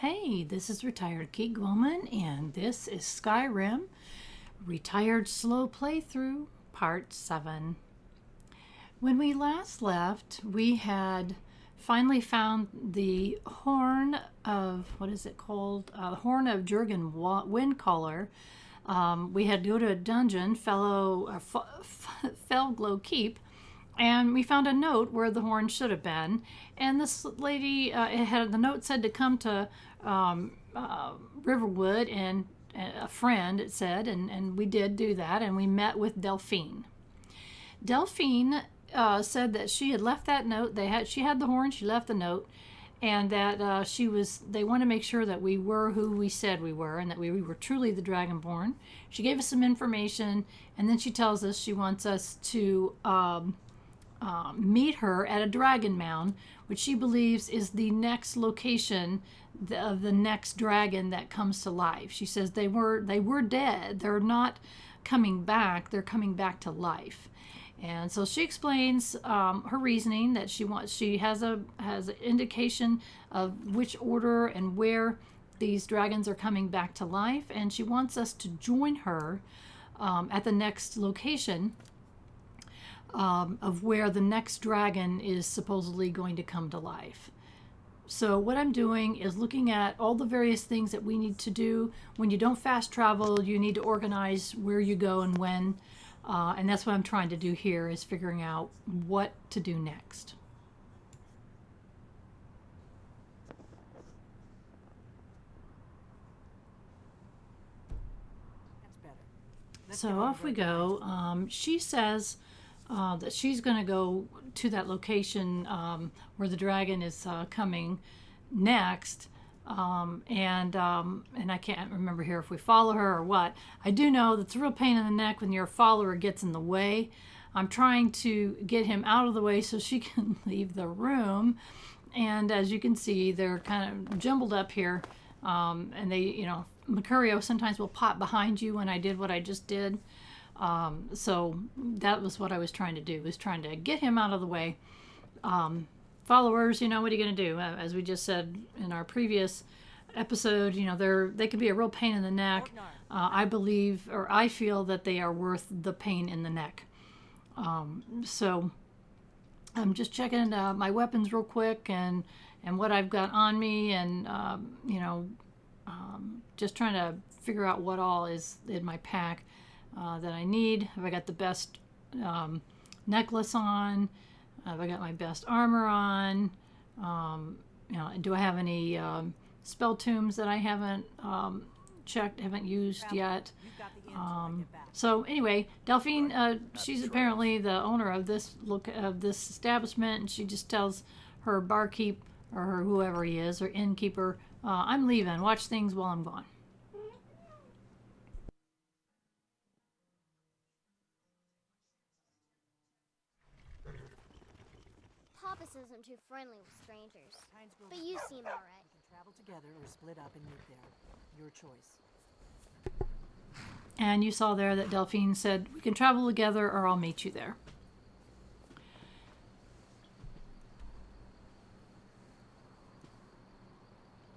Hey, this is Retired Geek Woman, and this is Skyrim Retired Slow Playthrough Part 7. When we last left, we had finally found the horn of, what is it called? Horn of Jurgen Windcaller. We had to go to a dungeon, Felglow Keep, and we found a note where the horn should have been. And this lady, the note said to come to Riverwood and a friend, it said, and we did do that, and we met with Delphine. Delphine said that she had left that note. She had the horn, she left the note, and that they wanted to make sure that we were who we said we were, and that we were truly the Dragonborn. She gave us some information, and then she tells us she wants us to meet her at a dragon mound, which she believes is the next location of the next dragon that comes to life. She says they were dead. They're not coming back. They're coming back to life. And so she explains her reasoning, that she has an indication of which order and where these dragons are coming back to life, and she wants us to join her at the next location of where the next dragon is supposedly going to come to life. So what I'm doing is looking at all the various things that we need to do. When you don't fast travel, you need to organize where you go and when. And that's what I'm trying to do here, is figuring out what to do next. So off we go. She says that she's going to go to that location where the dragon is coming next. And I can't remember here if we follow her or what. I do know that it's a real pain in the neck when your follower gets in the way. I'm trying to get him out of the way so she can leave the room. And as you can see, they're kind of jumbled up here. And they, Mercurio sometimes will pop behind you when I did what I just did. So that was what I was trying to do, was trying to get him out of the way. Followers, what are you going to do? As we just said in our previous episode, they can be a real pain in the neck. I believe, or I feel that they are worth the pain in the neck. So I'm just checking my weapons real quick and what I've got on me, and just trying to figure out what all is in my pack that I need. Have I got the best necklace on? Have I got my best armor on? Do I have any spell tombs that I haven't checked, haven't used yet? So anyway, Delphine, she's apparently the owner of this establishment, and she just tells her barkeep, or whoever he is, or innkeeper, I'm leaving. Watch things while I'm gone. Papas isn't too friendly with strangers, but you seem alright. We can travel together or split up and meet there. Your choice. And you saw there that Delphine said, we can travel together or I'll meet you there.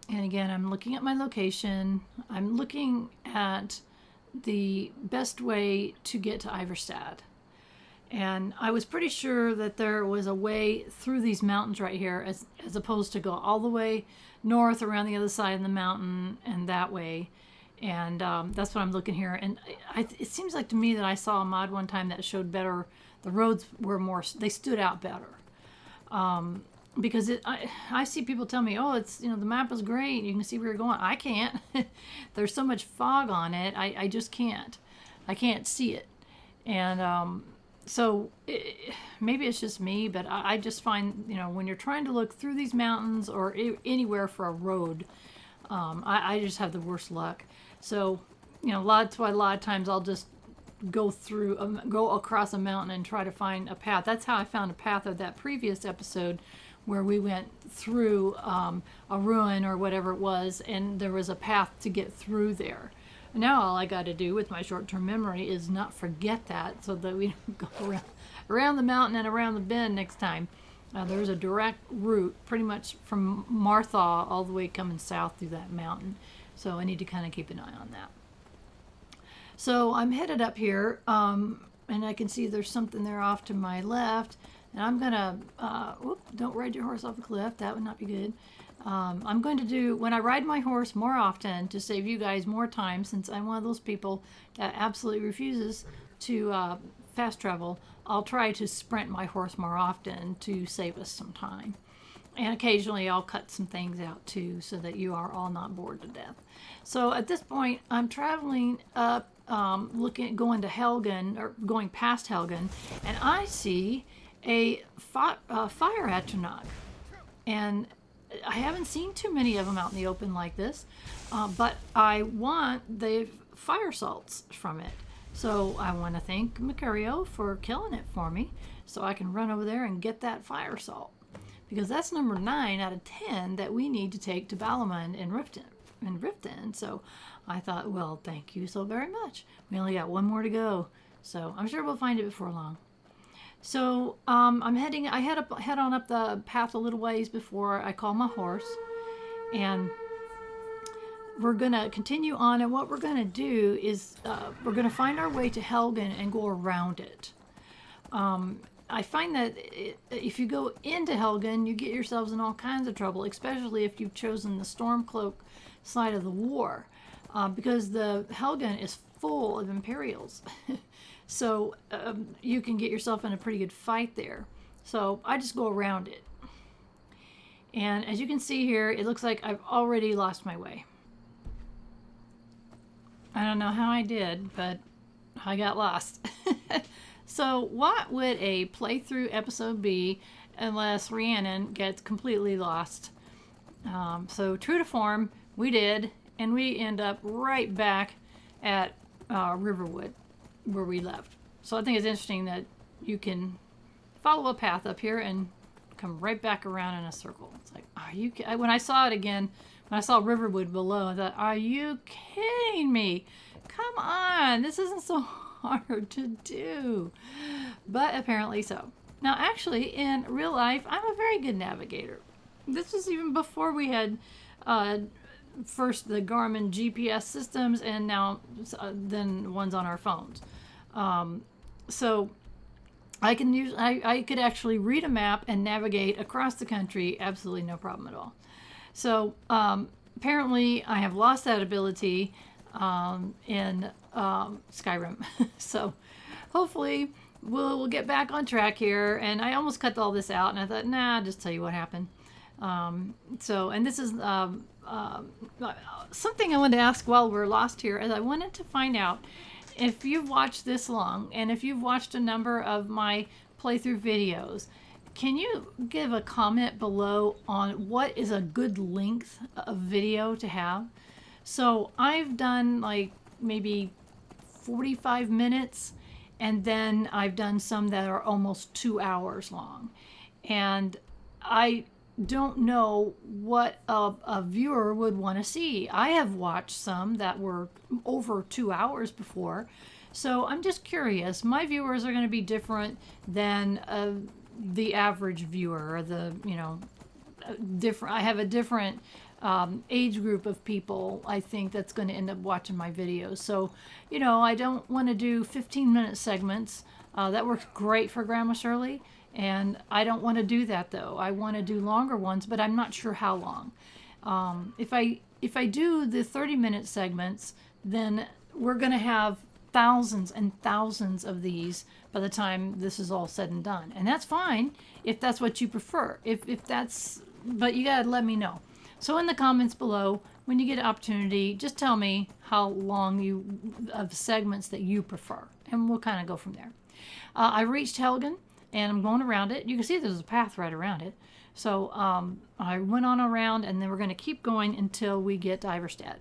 And again, I'm looking at my location. I'm looking at the best way to get to Ivarstead. And I was pretty sure that there was a way through these mountains right here, as opposed to go all the way north around the other side of the mountain and that way. And that's what I'm looking here. And it seems like to me that I saw a mod one time that showed better. The roads were they stood out better. Because I see people tell me, oh, it's, the map is great. You can see where you're going. I can't. There's so much fog on it. I just can't. I can't see it. And so maybe it's just me, but I just find, when you're trying to look through these mountains or anywhere for a road, I just have the worst luck. So, that's why a lot of times I'll just go across a mountain and try to find a path. That's how I found a path of that previous episode where we went through a ruin or whatever it was, and there was a path to get through there. Now all I got to do with my short-term memory is not forget that, so that we don't go around the mountain and around the bend next time. There's a direct route pretty much from Marthaw all the way coming south through that mountain. So I need to kind of keep an eye on that. So I'm headed up here, and I can see there's something there off to my left. And I'm going to, don't ride your horse off a cliff. That would not be good. I'm going to do, when I ride my horse more often to save you guys more time, since I'm one of those people that absolutely refuses to fast travel, I'll try to sprint my horse more often to save us some time. And occasionally I'll cut some things out too, so that you are all not bored to death. So at this point, I'm traveling up, going to Helgen, or going past Helgen, and I see a fire atronach. And I haven't seen too many of them out in the open like this, but I want the fire salts from it. So I want to thank Macario for killing it for me, so I can run over there and get that fire salt. Because that's number 9 out of 10 that we need to take to Balamund and Riften. So I thought, well, thank you so very much. We only got one more to go, so I'm sure we'll find it before long. So I head on up the path a little ways before I call my horse, and we're gonna continue on. And what we're gonna do is we're gonna find our way to Helgen and go around it. I find that if you go into Helgen, you get yourselves in all kinds of trouble, especially if you've chosen the Stormcloak side of the war, because the Helgen is full of Imperials. So you can get yourself in a pretty good fight there. So I just go around it. And as you can see here, it looks like I've already lost my way. I don't know how I did, but I got lost. So what would a playthrough episode be unless Rhiannon gets completely lost? So true to form, we did, and we end up right back at Riverwood, where we left. So I think it's interesting that you can follow a path up here and come right back around in a circle. It's like, are you when I saw it again, when I saw Riverwood below, I thought, are you kidding me? Come on, this isn't so hard to do. But apparently so. Now actually, in real life, I'm a very good navigator. This was even before we had first the Garmin GPS systems, and now then ones on our phones. So I can use, I could actually read a map and navigate across the country, absolutely no problem at all. So apparently I have lost that ability in Skyrim. So hopefully we'll get back on track here. And I almost cut all this out, and I thought, nah, I'll just tell you what happened. And this is something I wanted to ask while we're lost here, is I wanted to find out if you've watched this long, and if you've watched a number of my playthrough videos, can you give a comment below on what is a good length of video to have? So I've done like maybe 45 minutes, and then I've done some that are almost 2 hours long. And I don't know what a viewer would want to see. I have watched some that were over 2 hours before, so I'm just curious. My viewers are going to be different than the average viewer, or the different. I have a different age group of people, I think, that's going to end up watching my videos. So I don't want to do 15-minute segments. That works great for Grandma Shirley. And I don't want to do that, though. I want to do longer ones, but I'm not sure how long. If I do the 30-minute segments, then we're going to have thousands and thousands of these by the time this is all said and done. And that's fine if that's what you prefer. But you got to let me know. So in the comments below, when you get an opportunity, just tell me how long of segments that you prefer, and we'll kind of go from there. I reached Helgen, and I'm going around it. You can see there's a path right around it. So I went on around, and then we're going to keep going until we get to Ivarstead.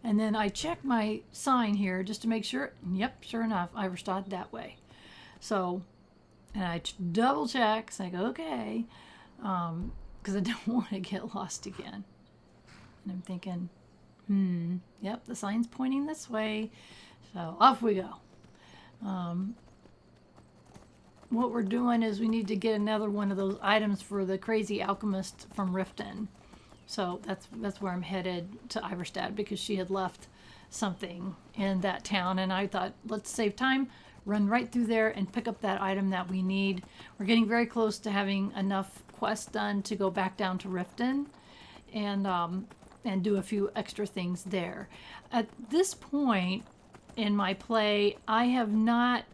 And then I checked my sign here just to make sure. Yep, sure enough, Ivarstead that way. So, and I double check, it's like, okay, because I don't want to get lost again. And I'm thinking, yep, the sign's pointing this way. So off we go. what we're doing is we need to get another one of those items for the crazy alchemist from Riften. So that's where I'm headed, to Ivarstead, because she had left something in that town, and I thought, let's save time, run right through there and pick up that item that we need. We're getting very close to having enough quests done to go back down to Riften and do a few extra things there. At this point in my play, I have not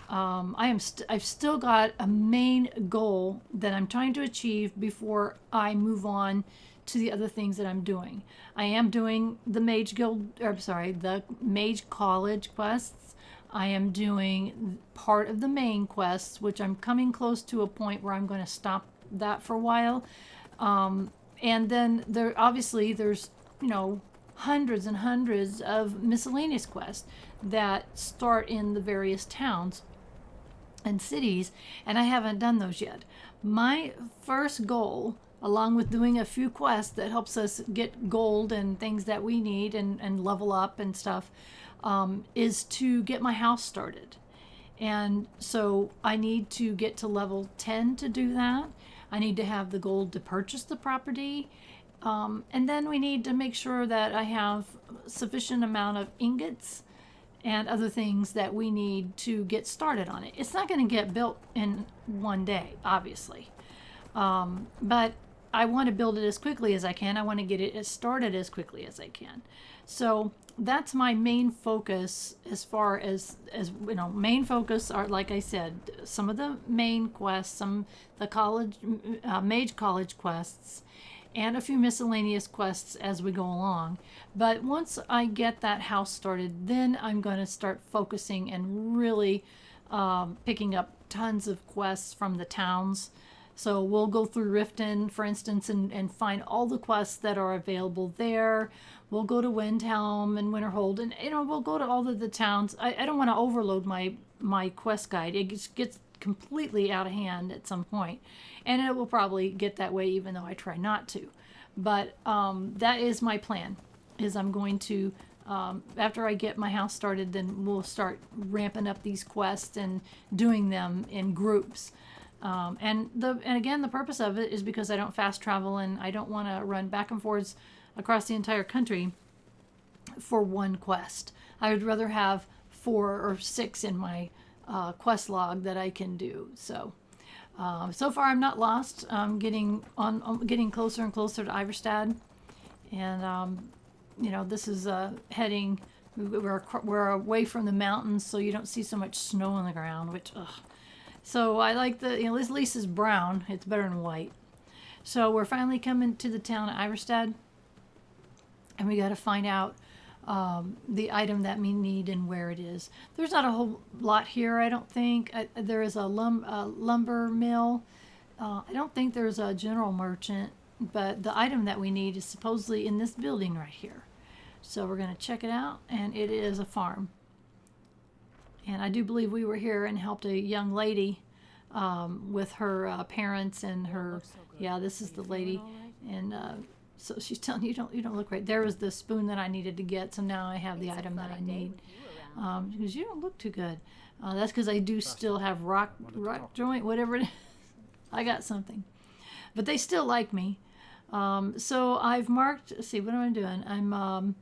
I've still got a main goal that I'm trying to achieve before I move on to the other things that I'm doing. I am doing the the Mage College quests. I am doing part of the main quests, which I'm coming close to a point where I'm going to stop that for a while. And then there's hundreds and hundreds of miscellaneous quests that start in the various towns and cities, and I haven't done those yet. My first goal, along with doing a few quests that helps us get gold and things that we need and level up and stuff, is to get my house started. And so I need to get to level 10 to do that. I need to have the gold to purchase the property. And then we need to make sure that I have sufficient amount of ingots and other things that we need to get started on it. It's not going to get built in one day, obviously. But I want to build it as quickly as I can. I want to get it started as quickly as I can. So that's my main focus. As far as main focus are, like I said, some of the main quests, some the college mage college quests, and a few miscellaneous quests as we go along. But once I get that house started, then I'm going to start focusing and really picking up tons of quests from the towns. So we'll go through Riften, for instance, and find all the quests that are available there. We'll go to Windhelm and Winterhold, and we'll go to all of the towns. I don't want to overload my quest guide. It gets completely out of hand at some point, and it will probably get that way even though I try not to. But that is my plan, is I'm going to after I get my house started, then we'll start ramping up these quests and doing them in groups. And again, the purpose of it is because I don't fast travel and I don't want to run back and forth across the entire country for one quest. I would rather have 4 or 6 in my quest log that I can do. So far I'm not lost. I'm getting closer and closer to Ivarstead, and this is heading. We're away from the mountains, so you don't see so much snow on the ground. So I like at least it's brown. It's better than white. So we're finally coming to the town of Ivarstead, and we got to find out the item that we need and where it is. There's not a whole lot here, I don't think. There is a lumber mill. I don't think there's a general merchant, but the item that we need is supposedly in this building right here. So we're going to check it out, and it is a farm. And I do believe we were here and helped a young lady with her parents and her. Yeah, this is the lady, and so she's telling you don't look right. There was the spoon that I needed to get, so now I have the item that I need. Because you don't look too good. That's because I do still have rock joint, whatever it is. I got something, but they still like me. So I've marked. Let's see, what am I doing? I'm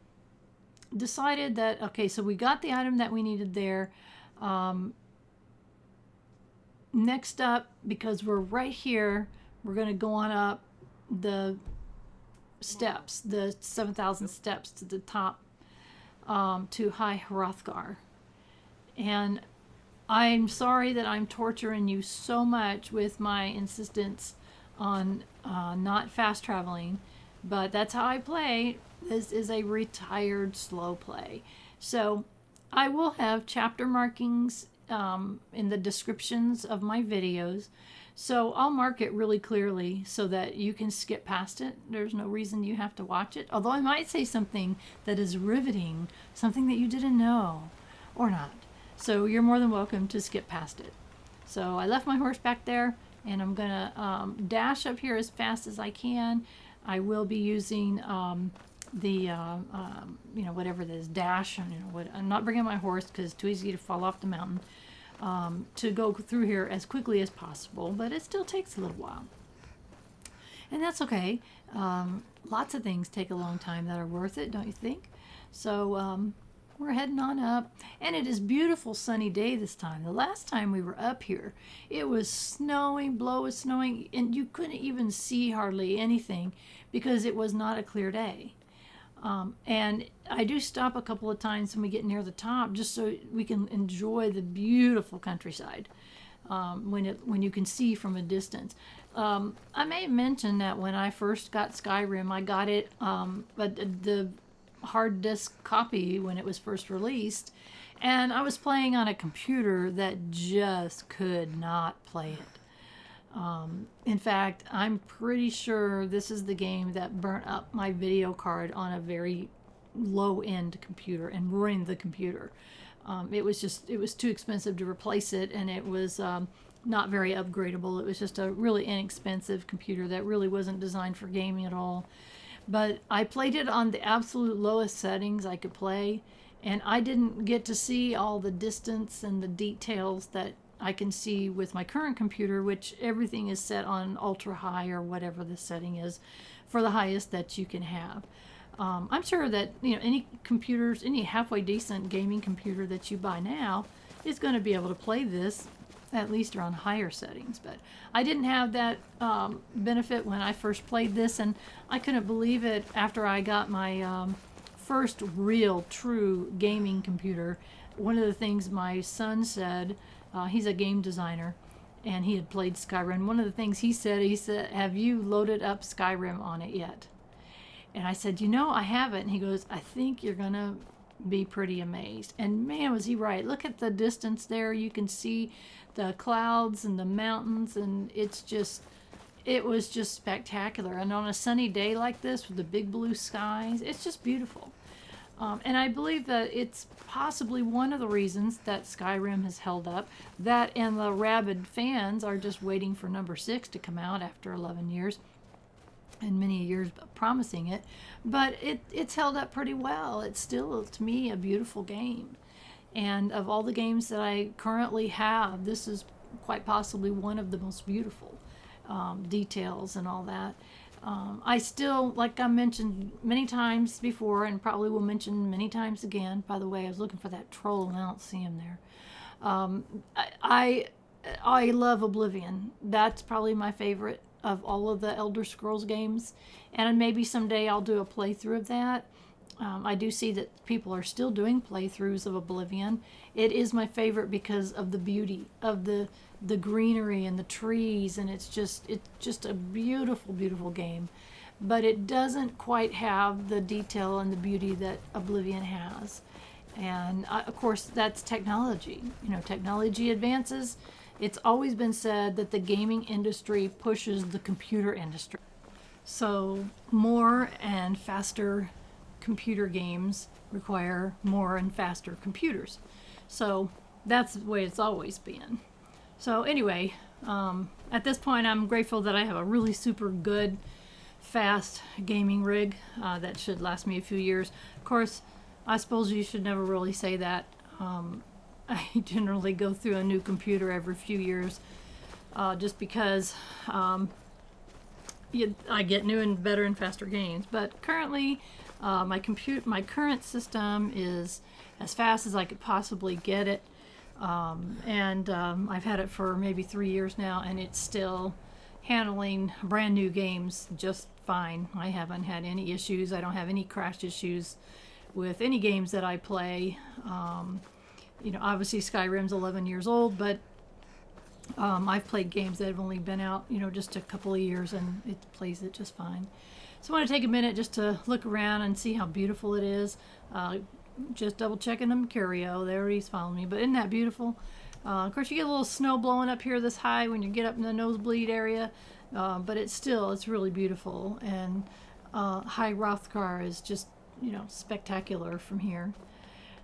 decided that okay. So we got the item that we needed there. Next up, because we're right here, we're going to go on up the steps, the 7,000 steps to the top, to High Hrothgar. And I'm sorry that I'm torturing you so much with my insistence on not fast traveling, but that's how I play. This is a retired slow play. So I will have chapter markings in the descriptions of my videos. So I'll mark it really clearly so that you can skip past it. There's no reason you have to watch it. Although I might say something that is riveting, something that you didn't know, or not. So you're more than welcome to skip past it. So I left my horse back there, and I'm going to dash up here as fast as I can. I will be using whatever this dash. I'm not bringing my horse because it's too easy to fall off the mountain. to go through here as quickly as possible, but it still takes a little while. And that's okay. Lots of things take a long time that are worth it, don't you think? So we're heading on up, and it is beautiful sunny day this time. The last time we were up here, it was snowing, snowing, and you couldn't even see hardly anything because it was not a clear day. And I do stop a couple of times when we get near the top just so we can enjoy the beautiful countryside when you can see from a distance. I may mention that when I first got Skyrim, I got it the hard disk copy when it was first released, and I was playing on a computer that just could not play it. In fact, I'm pretty sure this is the game that burnt up my video card on a very low-end computer and ruined the computer. It was too expensive to replace it, and it was not very upgradable. It was just a really inexpensive computer that really wasn't designed for gaming at all. But I played it on the absolute lowest settings I could play, and I didn't get to see all the distance and the details that I can see with my current computer, which everything is set on ultra high or whatever the setting is for the highest that you can have. I'm sure that any halfway decent gaming computer that you buy now is going to be able to play this at least around higher settings, but I didn't have that benefit when I first played this, and I couldn't believe it after I got my first real true gaming computer. One of the things my son said, he's a game designer and he had played Skyrim. One of the things he said, have you loaded up Skyrim on it yet? And I said, I haven't. And he goes, I think you're gonna be pretty amazed. And man, was he right. Look at the distance there. You can see the clouds and the mountains, and it was just spectacular. And on a sunny day like this with the big blue skies, it's just beautiful. And I believe that it's possibly one of the reasons that Skyrim has held up. That and the rabid fans are just waiting for number 6 to come out after 11 years. And many years promising it, but it's held up pretty well. It's still, to me, a beautiful game. And of all the games that I currently have, this is quite possibly one of the most beautiful details and all that. I still, like I mentioned many times before, and probably will mention many times again. By the way, I was looking for that troll and I don't see him there. I love Oblivion. That's probably my favorite of all of the Elder Scrolls games, and maybe someday I'll do a playthrough of that. I do see that people are still doing playthroughs of Oblivion. It is my favorite because of the beauty of the greenery and the trees, and it's just a beautiful, beautiful game. But it doesn't quite have the detail and the beauty that Oblivion has. And of course, that's technology. Technology advances. It's always been said that the gaming industry pushes the computer industry. So more and faster computer games require more and faster computers. So that's the way it's always been. So anyway, at this point, I'm grateful that I have a really super good, fast gaming rig that should last me a few years. Of course, I suppose you should never really say that. I generally go through a new computer every few years just because I get new and better and faster games. But currently, my current system is as fast as I could possibly get it. And I've had it for maybe 3 years now, and it's still handling brand new games just fine. I haven't had any issues. I don't have any crash issues with any games that I play. Obviously Skyrim's 11 years old, but I've played games that have only been out, just a couple of years, and it plays it just fine. So I want to take a minute just to look around and see how beautiful it is. Just double checking the Mercurio. There, he's following me. But isn't that beautiful? Of course, you get a little snow blowing up here this high when you get up in the nosebleed area, but it's really beautiful. And High Hrothgar is just, spectacular from here.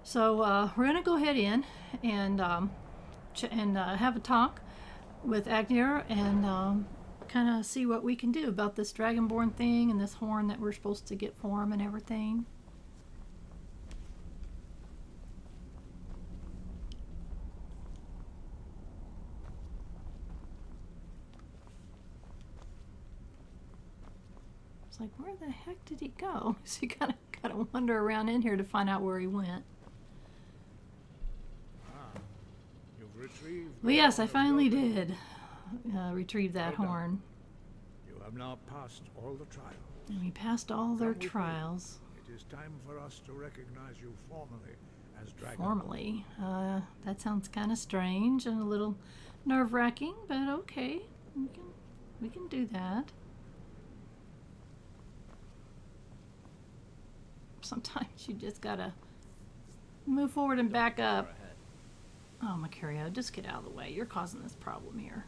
So we're going to go ahead in and have a talk with Arngeir and kind of see what we can do about this Dragonborn thing and this horn that we're supposed to get for him and everything. It's like, where the heck did he go? So you kind of got to wander around in here to find out where he went. You've retrieved. Well, yes, I finally did retrieve that Well done. horn. You have now passed all the trials. And we passed all their Come with me. trials. It is time for us to recognize you formally as Dragonborn. Formally. That sounds kind of strange and a little nerve-wracking, but okay. We can do that. Sometimes you just gotta move forward and back up. Oh, Macario, just get out of the way. You're causing this problem here.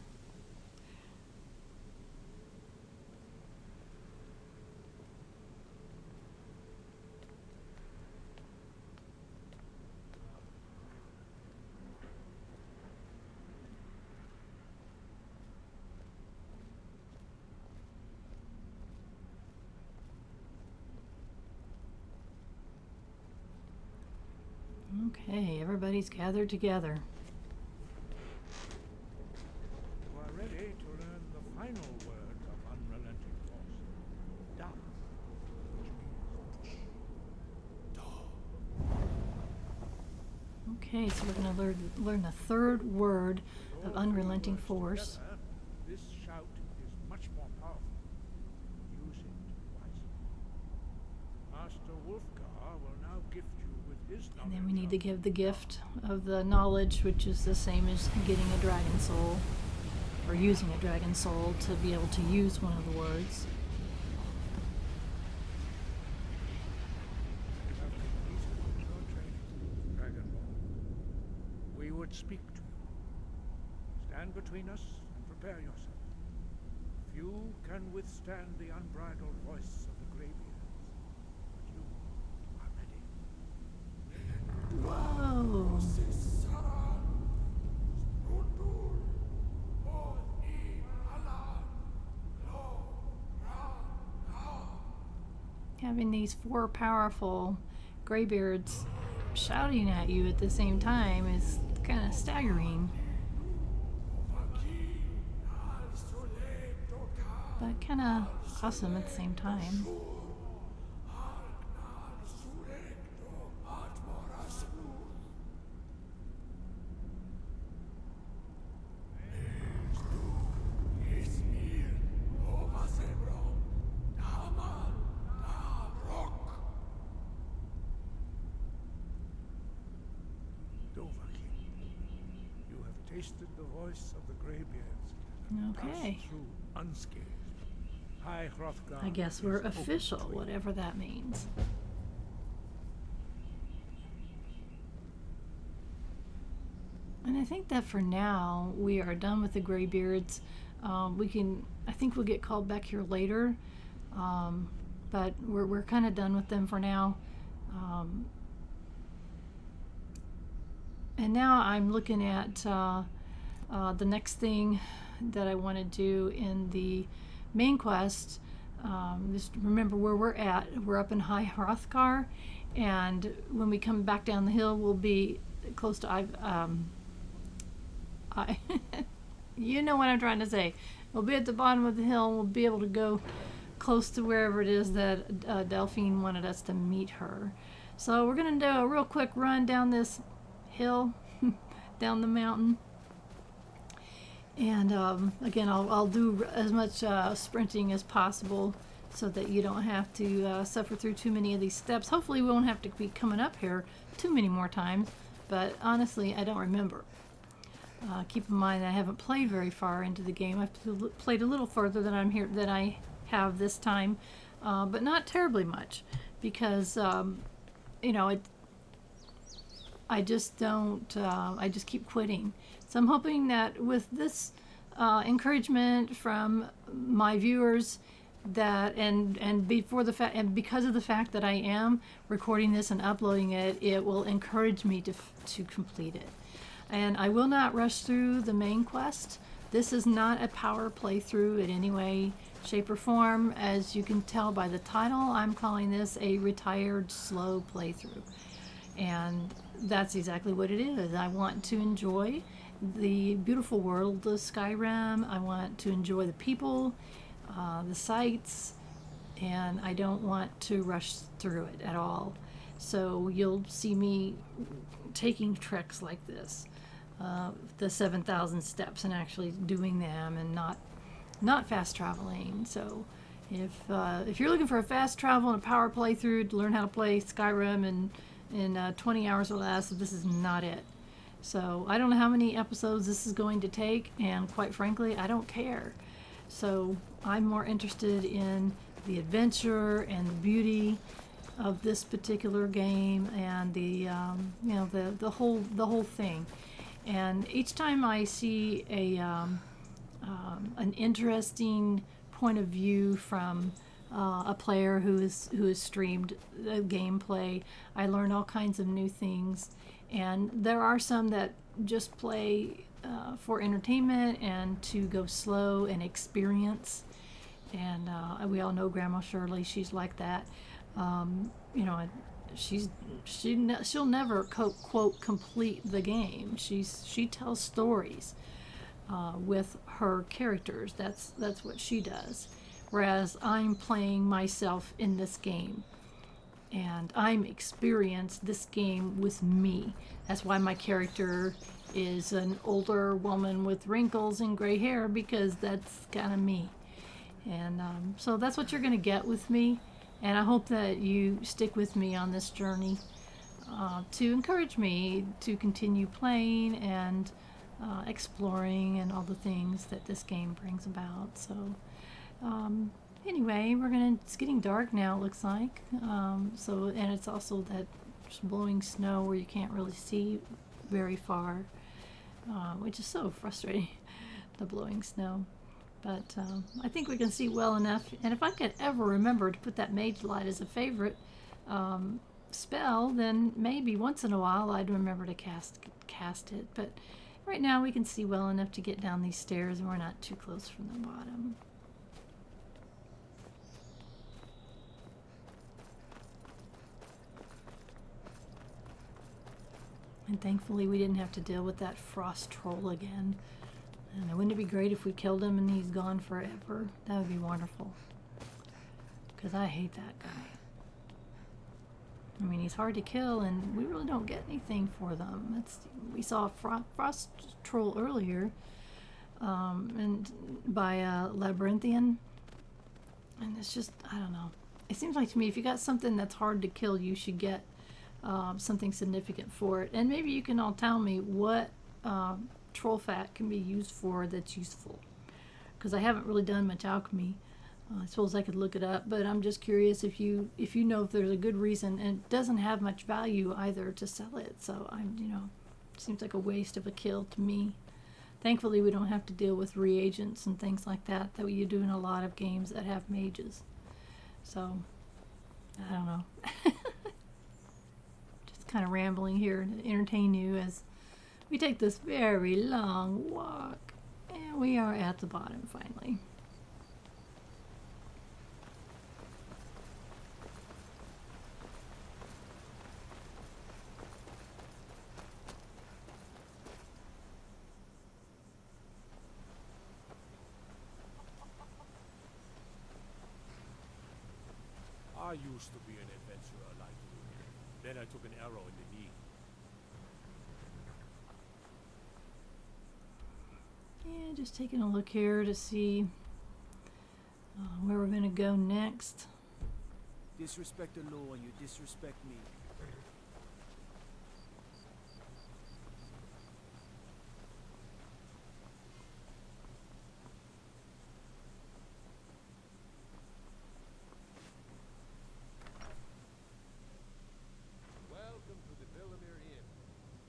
Okay, everybody's gathered together. You are ready to learn the final word of unrelenting force. Da. Which means Okay, so we're going to learn the third word of unrelenting force. together, this shout is much more powerful. Use it wisely. Master Wolfgar will now gift you with his knowledge. And then we need to give the gift of the knowledge, which is the same as getting a dragon soul, or using a dragon soul to be able to use one of the words. You have completed your training, Dragonborn. We would speak to you. Stand between us and prepare yourself. Few can withstand the unbridled voice of the Greybeards, but you are ready. Whoa! Having these four powerful graybeards shouting at you at the same time is kind of staggering. But kind of awesome at the same time. You have tasted the voice of the Greybeards and Okay. passed through unscathed. High Hrothgar I guess we're is open official, to you. whatever that means. And I think that for now we are done with the Greybeards. I think we'll get called back here later, but we're kind of done with them for now. And now I'm looking at the next thing that I want to do in the main quest. Just remember where we're at. We're up in High Hrothgar, and when we come back down the hill, we'll be close to you know what I'm trying to say. We'll be at the bottom of the hill, and we'll be able to go close to wherever it is that Delphine wanted us to meet her. So we're going to do a real quick run down this hill, down the mountain. And again, I'll do as much sprinting as possible so that you don't have to suffer through too many of these steps. Hopefully we won't have to be coming up here too many more times, but honestly, I don't remember. Keep in mind that I haven't played very far into the game. I've played a little further than I have this time, but not terribly much, because I just don't. I just keep quitting. So I'm hoping that with this encouragement from my viewers, that and because of the fact that I am recording this and uploading it, it will encourage me to complete it. And I will not rush through the main quest. This is not a power playthrough in any way, shape, or form. As you can tell by the title, I'm calling this a retired slow playthrough. And that's exactly what it is. I want to enjoy the beautiful world of Skyrim. I want to enjoy the people, the sights, and I don't want to rush through it at all. So you'll see me taking treks like this, the 7,000 steps, and actually doing them, and not fast traveling. So if you're looking for a fast travel and a power playthrough to learn how to play Skyrim in 20 hours or less, this is not it. So I don't know how many episodes this is going to take, and quite frankly, I don't care. So I'm more interested in the adventure and the beauty of this particular game, and the whole thing. And each time I see an interesting point of view from a player who has streamed the gameplay, I learn all kinds of new things. And there are some that just play for entertainment and to go slow and experience. And we all know Grandma Shirley; she's like that. She'll never quote complete the game. She tells stories with her characters. That's what she does. Whereas I'm playing myself in this game, and I'm experienced this game with me. That's why my character is an older woman with wrinkles and gray hair, because that's kind of me. And so that's what you're going to get with me. And I hope that you stick with me on this journey to encourage me to continue playing and exploring and all the things that this game brings about. So anyway, it's getting dark now, it looks like. And it's also that just blowing snow where you can't really see very far, which is so frustrating, the blowing snow. But I think we can see well enough. And if I could ever remember to put that Mage Light as a favorite spell, then maybe once in a while I'd remember to cast it. But right now we can see well enough to get down these stairs, and we're not too close from the bottom. And thankfully we didn't have to deal with that frost troll again. And wouldn't it be great if we killed him and he's gone forever? That would be wonderful. Because I hate that guy. I mean, he's hard to kill, and we really don't get anything for them. We saw a frost troll earlier, and by Labyrinthian. And it's just, I don't know. It seems like to me, if you got something that's hard to kill, you should get something significant for it. And maybe you can all tell me what troll fat can be used for that's useful, because I haven't really done much alchemy. I suppose I could look it up, but I'm just curious if you know if there's a good reason, and it doesn't have much value either to sell it. So seems like a waste of a kill to me. Thankfully we don't have to deal with reagents and things like that you do in a lot of games that have mages. So I don't know. Just kind of rambling here to entertain you as we take this very long walk, and we are at the bottom finally. I used to be an adventurer like you. Then I took an arrow in the knee. Yeah, just taking a look here to see where we're going to go next. Disrespect the law, you disrespect me. Welcome to the Villamere Inn.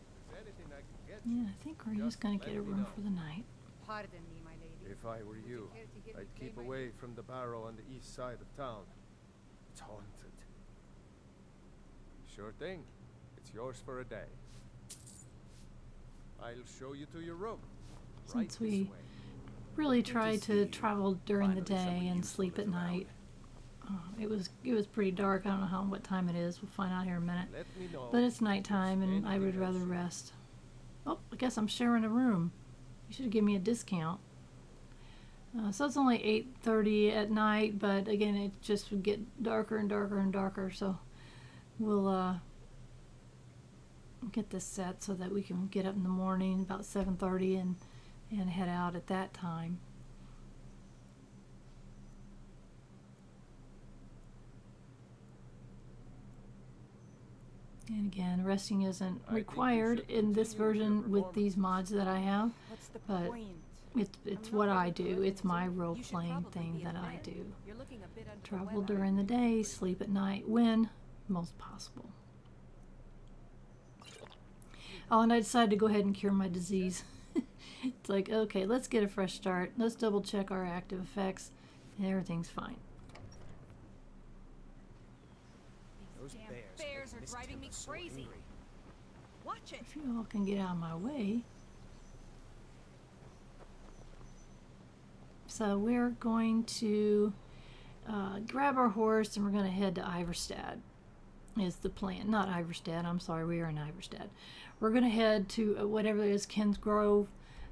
If there's anything I can get Yeah, I think we're just going to get a room for the night. Pardon me, my lady. If I were you, care to hear me I'd play keep my away from the barrow on the east side of town. It's haunted. Sure thing. It's yours for a day. I'll show you to your room. Right Since this we way. really try to travel during the day and sleep at night, it was pretty dark. I don't know what time it is. We'll find out here in a minute. Let me know. But it's nighttime, and I would rather rest. Oh, I guess I'm sharing a room. You should have given me a discount. So it's only 8:30 at night, but again, it just would get darker and darker and darker. So we'll get this set so that we can get up in the morning about 7:30 and head out at that time. And again, resting isn't required in this version with these mods that I have, What's the but point? it's what I do. It's my role-playing thing that I do. You're looking a bit under the Travel weather. during the day, sleep at night when most possible. Oh, and I decided to go ahead and cure my disease. It's like, okay, let's get a fresh start. Let's double check our active effects, and everything's fine. Those Damn bears, bears make are Miss driving me Timber so crazy. angry. Watch it. If you all can get out of my way. So we're going to grab our horse and we're going to head to Ivarstead is the plan. Not Ivarstead, I'm sorry, we are in Ivarstead. We're going to head to whatever it is, Kynesgrove,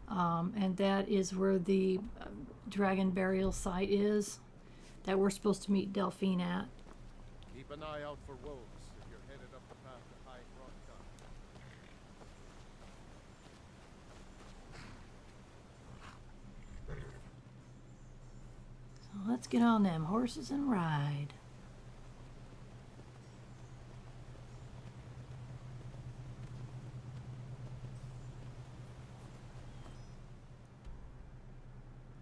and that is where the dragon burial site is that we're supposed to meet Delphine at. Keep an eye out for wolves if you're headed up the path to High Hrothgar. So let's get on them horses and ride.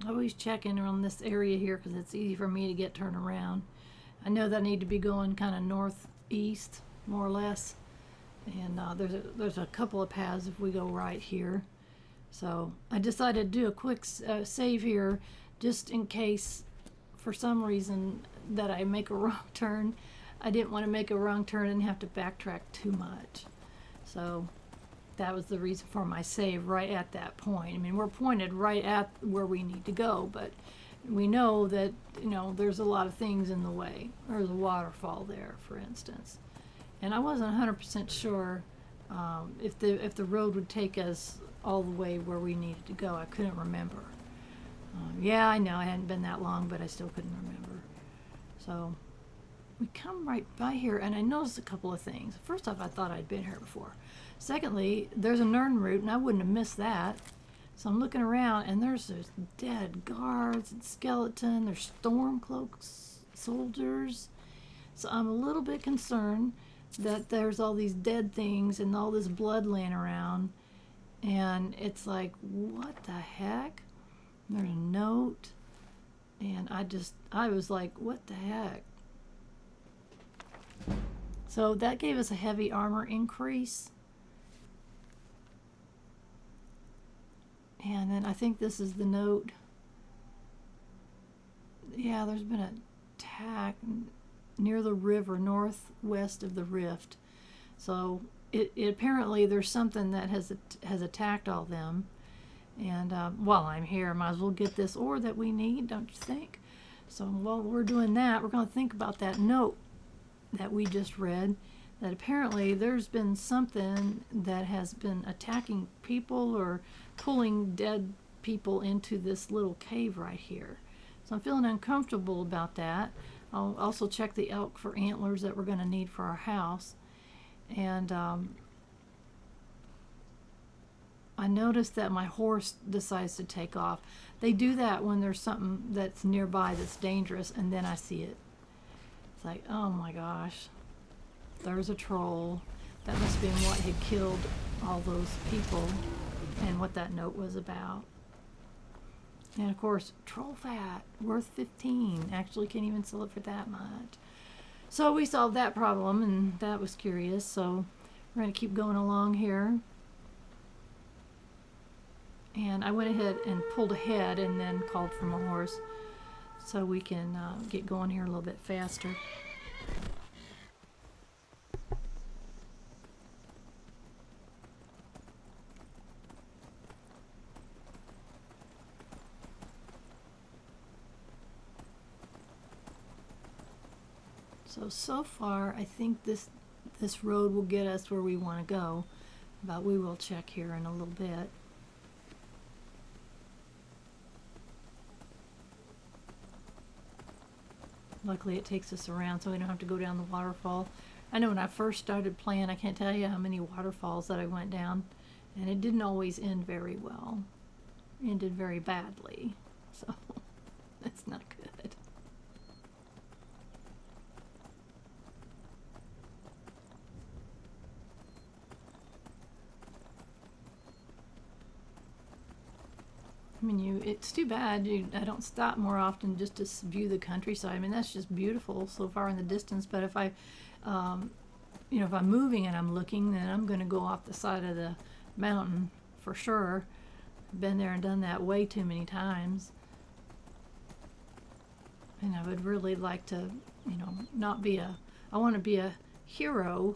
Always checking around this area here because it's easy for me to get turned around. I know that I need to be going kind of northeast, more or less. And there's a couple of paths if we go right here. So I decided to do a quick save here just in case for some reason that I make a wrong turn. I didn't want to make a wrong turn and have to backtrack too much. So that was the reason for my save right at that point. I mean, we're pointed right at where we need to go, but we know that, you know, there's a lot of things in the way. There's a waterfall there, for instance. And I wasn't 100% sure if the road would take us all the way where we needed to go. I couldn't remember. Yeah, I know, I hadn't been that long, but I still couldn't remember. So we come right by here, and I noticed a couple of things. First off, I thought I'd been here before. Secondly, there's a Nern route, and I wouldn't have missed that. So I'm looking around, and there's dead guards and skeleton. There's Stormcloak soldiers. So I'm a little bit concerned that there's all these dead things and all this blood laying around. And it's like, what the heck? There's a note. And I was like, what the heck? So that gave us a heavy armor increase. And then I think this is the note. Yeah, there's been an attack near the river, northwest of the rift. So it apparently there's something that has attacked all them. And while I'm here, I might as well get this ore that we need, don't you think? So while we're doing that, we're going to think about that note that we just read, that apparently there's been something that has been attacking people or pulling dead people into this little cave right here. So I'm feeling uncomfortable about that. I'll also check the elk for antlers that we're going to need for our house. And I noticed that my horse decides to take off. They do that when there's something that's nearby that's dangerous, and then I see it. It's like, oh my gosh, there's a troll. That must have been what had killed all those people and what that note was about. And of course, troll fat, worth 15. Actually can't even sell it for that much. So we solved that problem, and that was curious. So we're going to keep going along here. And I went ahead and pulled ahead and then called for my horse so we can get going here a little bit faster. So far, I think this road will get us where we want to go, but we will check here in a little bit. Luckily it takes us around so we don't have to go down the waterfall. I know when I first started playing, I can't tell you how many waterfalls that I went down, and it didn't always end very well. It ended very badly, so that's not good. I mean, it's too bad I don't stop more often just to view the countryside. I mean, that's just beautiful so far in the distance, but if I, if I'm moving and I'm looking, then I'm going to go off the side of the mountain for sure. I've been there and done that way too many times. And I would really like to, not be I want to be a hero,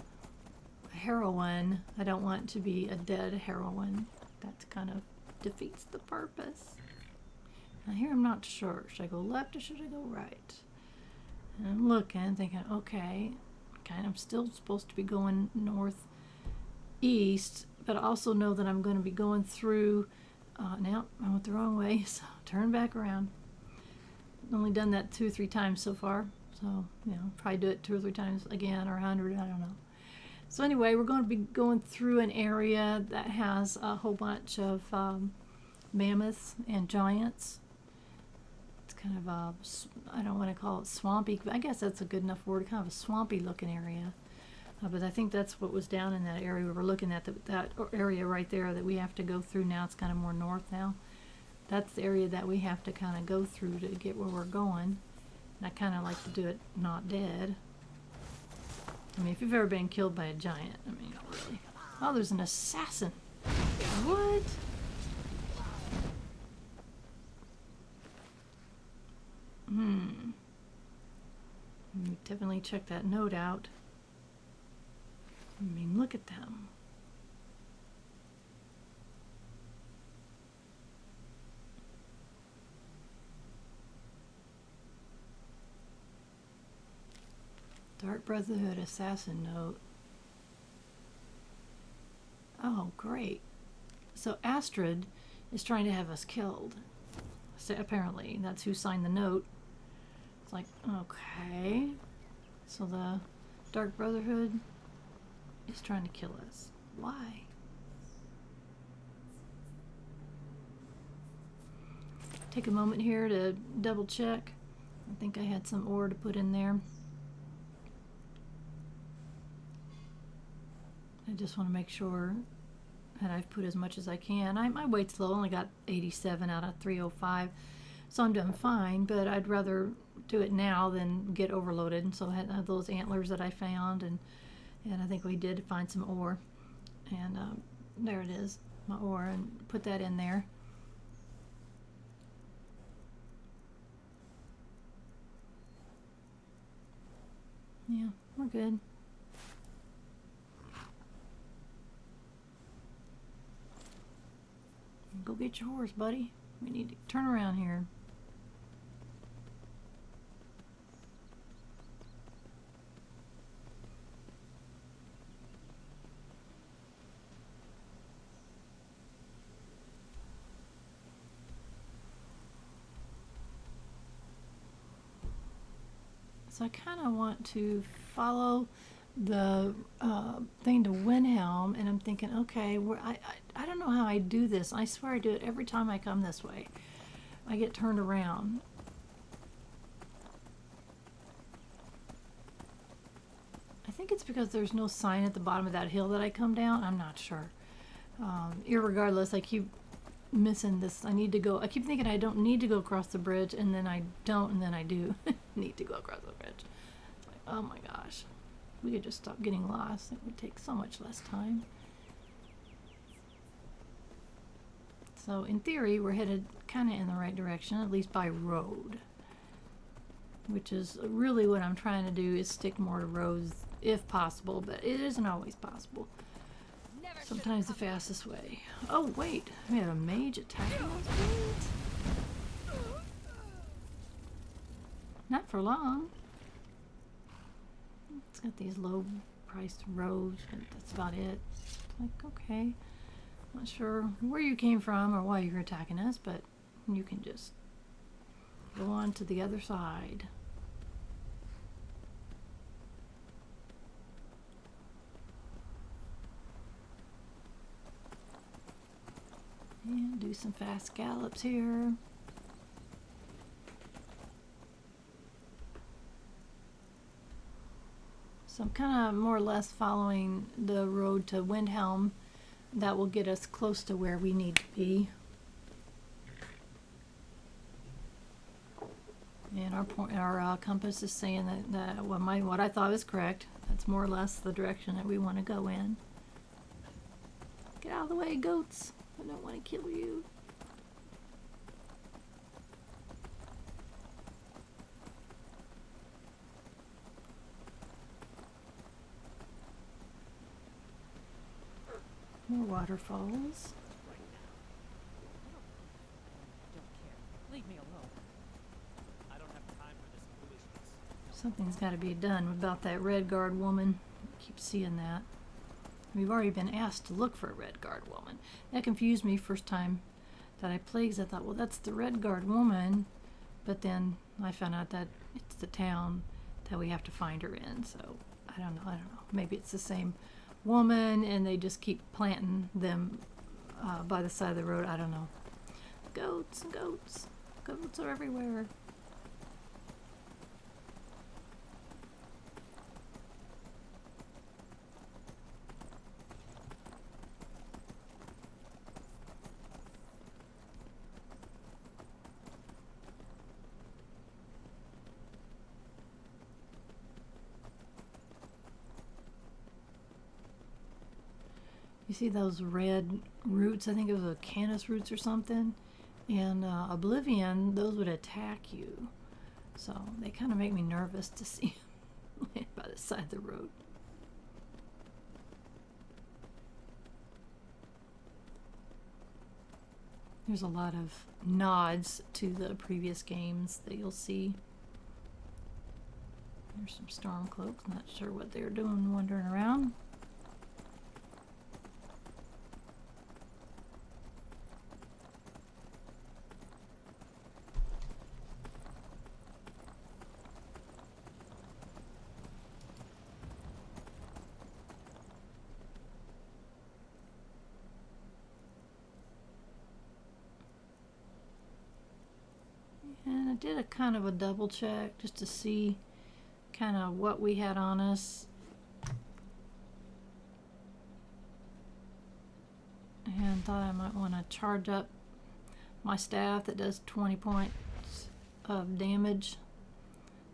a heroine. I don't want to be a dead heroine. That's kind of defeats the purpose. Now here I'm not sure. Should I go left or should I go right? And I'm looking, thinking, okay, I'm still supposed to be going northeast, but I also know that I'm going to be going through, now I went the wrong way, so turn back around. Only done that 2 or 3 times so far, so, probably do it 2 or 3 times again, or 100, I don't know. So anyway, we're going to be going through an area that has a whole bunch of mammoths and giants. It's kind of a, I don't want to call it swampy, but I guess that's a good enough word, kind of a swampy looking area. But I think that's what was down in that area we were looking at, that area right there that we have to go through now. It's kind of more north now. That's the area that we have to kind of go through to get where we're going. And I kind of like to do it not dead. I mean, if you've ever been killed by a giant, I mean, really. Oh, there's an assassin. What? Definitely check that note out. I mean, look at them. Dark Brotherhood assassin note. Oh, great. So Astrid is trying to have us killed. So apparently, that's who signed the note. It's like, okay. So the Dark Brotherhood is trying to kill us. Why? Take a moment here to double check. I think I had some ore to put in there. I just want to make sure that I've put as much as I can. My weight's low, only got 87 out of 305, so I'm doing fine, but I'd rather do it now than get overloaded. And so I had those antlers that I found, and I think we did find some ore. And there it is, my ore, and put that in there. Yeah, we're good. Go get your horse, buddy. We need to turn around here. So I kind of want to follow the thing to Windhelm, and I'm thinking, okay, I don't know how I do this. I swear I do it every time I come this way. I get turned around. I think it's because there's no sign at the bottom of that hill that I come down. I'm not sure. Irregardless, I keep missing this. I keep thinking I don't need to go across the bridge, and then I don't, and then I do need to go across the bridge. It's like, oh my gosh. We could just stop getting lost. It would take so much less time. So in theory, we're headed kind of in the right direction, at least by road. Which is really what I'm trying to do, is stick more to roads if possible, but it isn't always possible. Sometimes the fastest way. Oh wait, we have a mage attacking us? Not for long. It's got these low priced robes, but that's about it. Like, okay. Not sure where you came from or why you're attacking us, but you can just go on to the other side. do some fast gallops here. So I'm kind of more or less following the road to Windhelm. That will get us close to where we need to be. And our compass is saying that what I thought was correct. That's more or less the direction that we want to go in. Get out of the way, goats. I don't want to kill you. More waterfalls. Don't care. Leave me alone. I don't have time for this foolishness. Something's got to be done about that Red Guard woman. I keep seeing that. We've already been asked to look for a Red Guard woman. That confused me first time that I played, 'cause I thought, well, that's the Red Guard woman. But then I found out that it's the town that we have to find her in. So I don't know. Maybe it's the same woman and they just keep planting them by the side of the road. I don't know. Goats. Goats are everywhere. You see those red roots? I think it was a canis roots or something. And Oblivion, those would attack you. So they kind of make me nervous to see them by the side of the road. There's a lot of nods to the previous games that you'll see. There's some Stormcloaks. Not sure what they're doing wandering around. And I did a kind of a double check just to see kind of what we had on us. And thought I might want to charge up my staff that does 20 points of damage.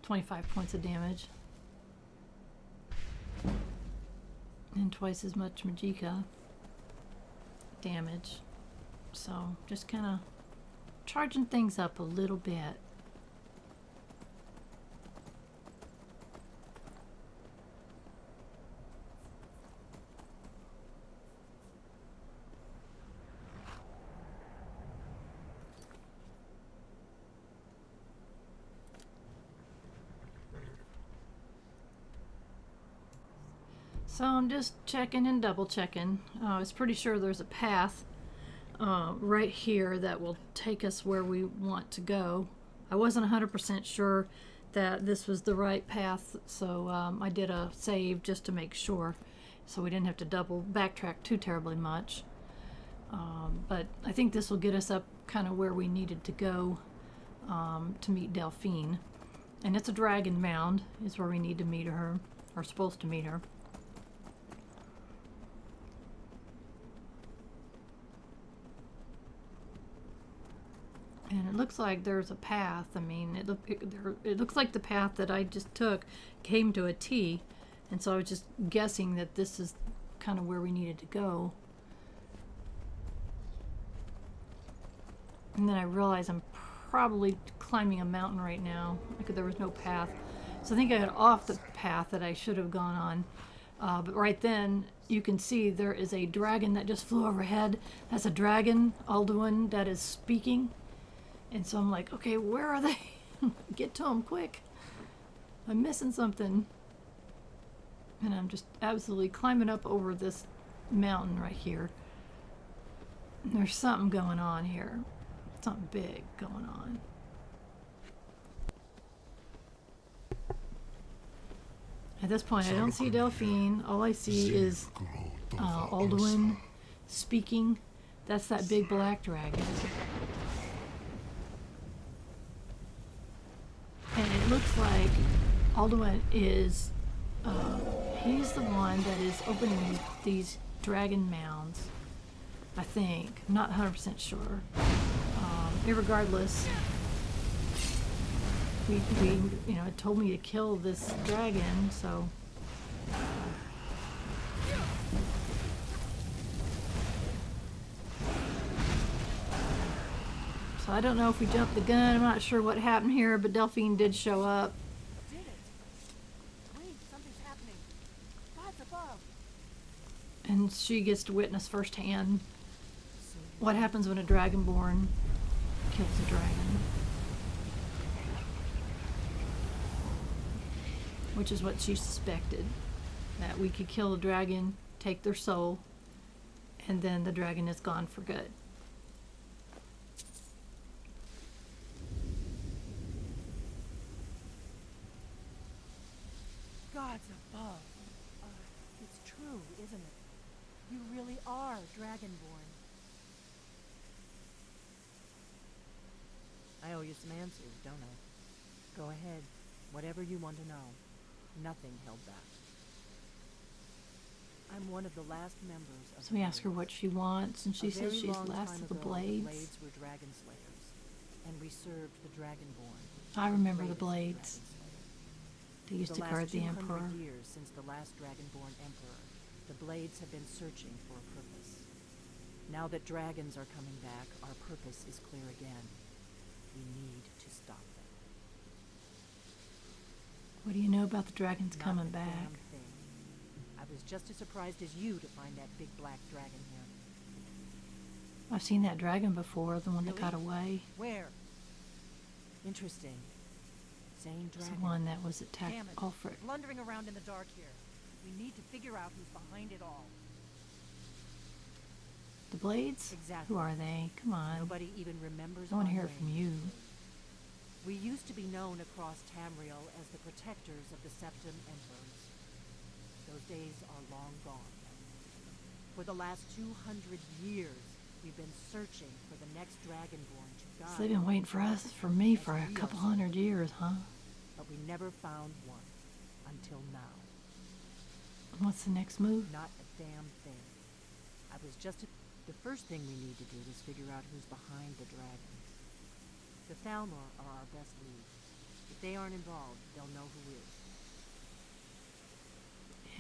25 points of damage. And twice as much magicka damage. So just kind of charging things up a little bit. So I'm just checking and double checking. I was pretty sure there's a path right here that will take us where we want to go. I wasn't 100% sure that this was the right path, so I did a save just to make sure, so we didn't have to double backtrack too terribly much. But I think this will get us up kind of where we needed to go to meet Delphine. And it's a dragon mound is where we need to meet her, or supposed to meet her. And it looks like there's a path. I mean, it looks like the path that I just took came to a T. And so I was just guessing that this is kind of where we needed to go. And then I realized I'm probably climbing a mountain right now because there was no path. So I think I got off the path that I should have gone on. But right then, you can see there is a dragon that just flew overhead. That's a dragon, Alduin, that is speaking. And so I'm like, okay, where are they? Get to them quick. I'm missing something. And I'm just absolutely climbing up over this mountain right here. And there's something going on here. Something big going on. At this point, I don't see Delphine. All I see is Alduin speaking That's that big black dragon. And it looks like Alduin is, he's the one that is opening these dragon mounds. I think. I'm not 100% sure. Irregardless, it told me to kill this dragon, so. So I don't know if we jumped the gun. I'm not sure what happened here, but Delphine did show up. Did it? Wait, something's happening. God's above. And she gets to witness firsthand what happens when a Dragonborn kills a dragon. Which is what she suspected. That we could kill a dragon, take their soul, and then the dragon is gone for good. God's above. It's true, isn't it? You really are Dragonborn. I owe you some answers, don't I? Go ahead. Whatever you want to know. Nothing held back. I'm one of the last members of So we ask her what she wants, and she says she's last of the Blades. The Blades were dragon slayers, and we served the Dragonborn. I remember the Blades. They used to guard the Emperor. For the last 200 years since the last Dragonborn Emperor, the Blades have been searching for a purpose. Now that dragons are coming back, our purpose is clear again. We need to stop them. What do you know about the dragons coming Not a back? damn thing. I was just as surprised as you to find that big black dragon here. I've seen that dragon before, the one that got Really? away. Where? Interesting. Same It's dragon. the one that was attacked Damn it. Ulfric. Blundering around in the dark here. We need to figure out who's behind it all. The Blades? Exactly. Who are they? Come on. Nobody even remembers I want to our hear it from names. you. We used to be known across Tamriel as the protectors of the Septim Emperors. Those days are long gone. For the last 200 years, we've been searching for the next Dragonborn to guide. So they've been waiting for me for a couple hundred years, huh? But we never found one until now. What's the next move? Not a damn thing. The first thing we need to do is figure out who's behind the dragons. The Thalmor are our best lead. If they aren't involved, they'll know who is.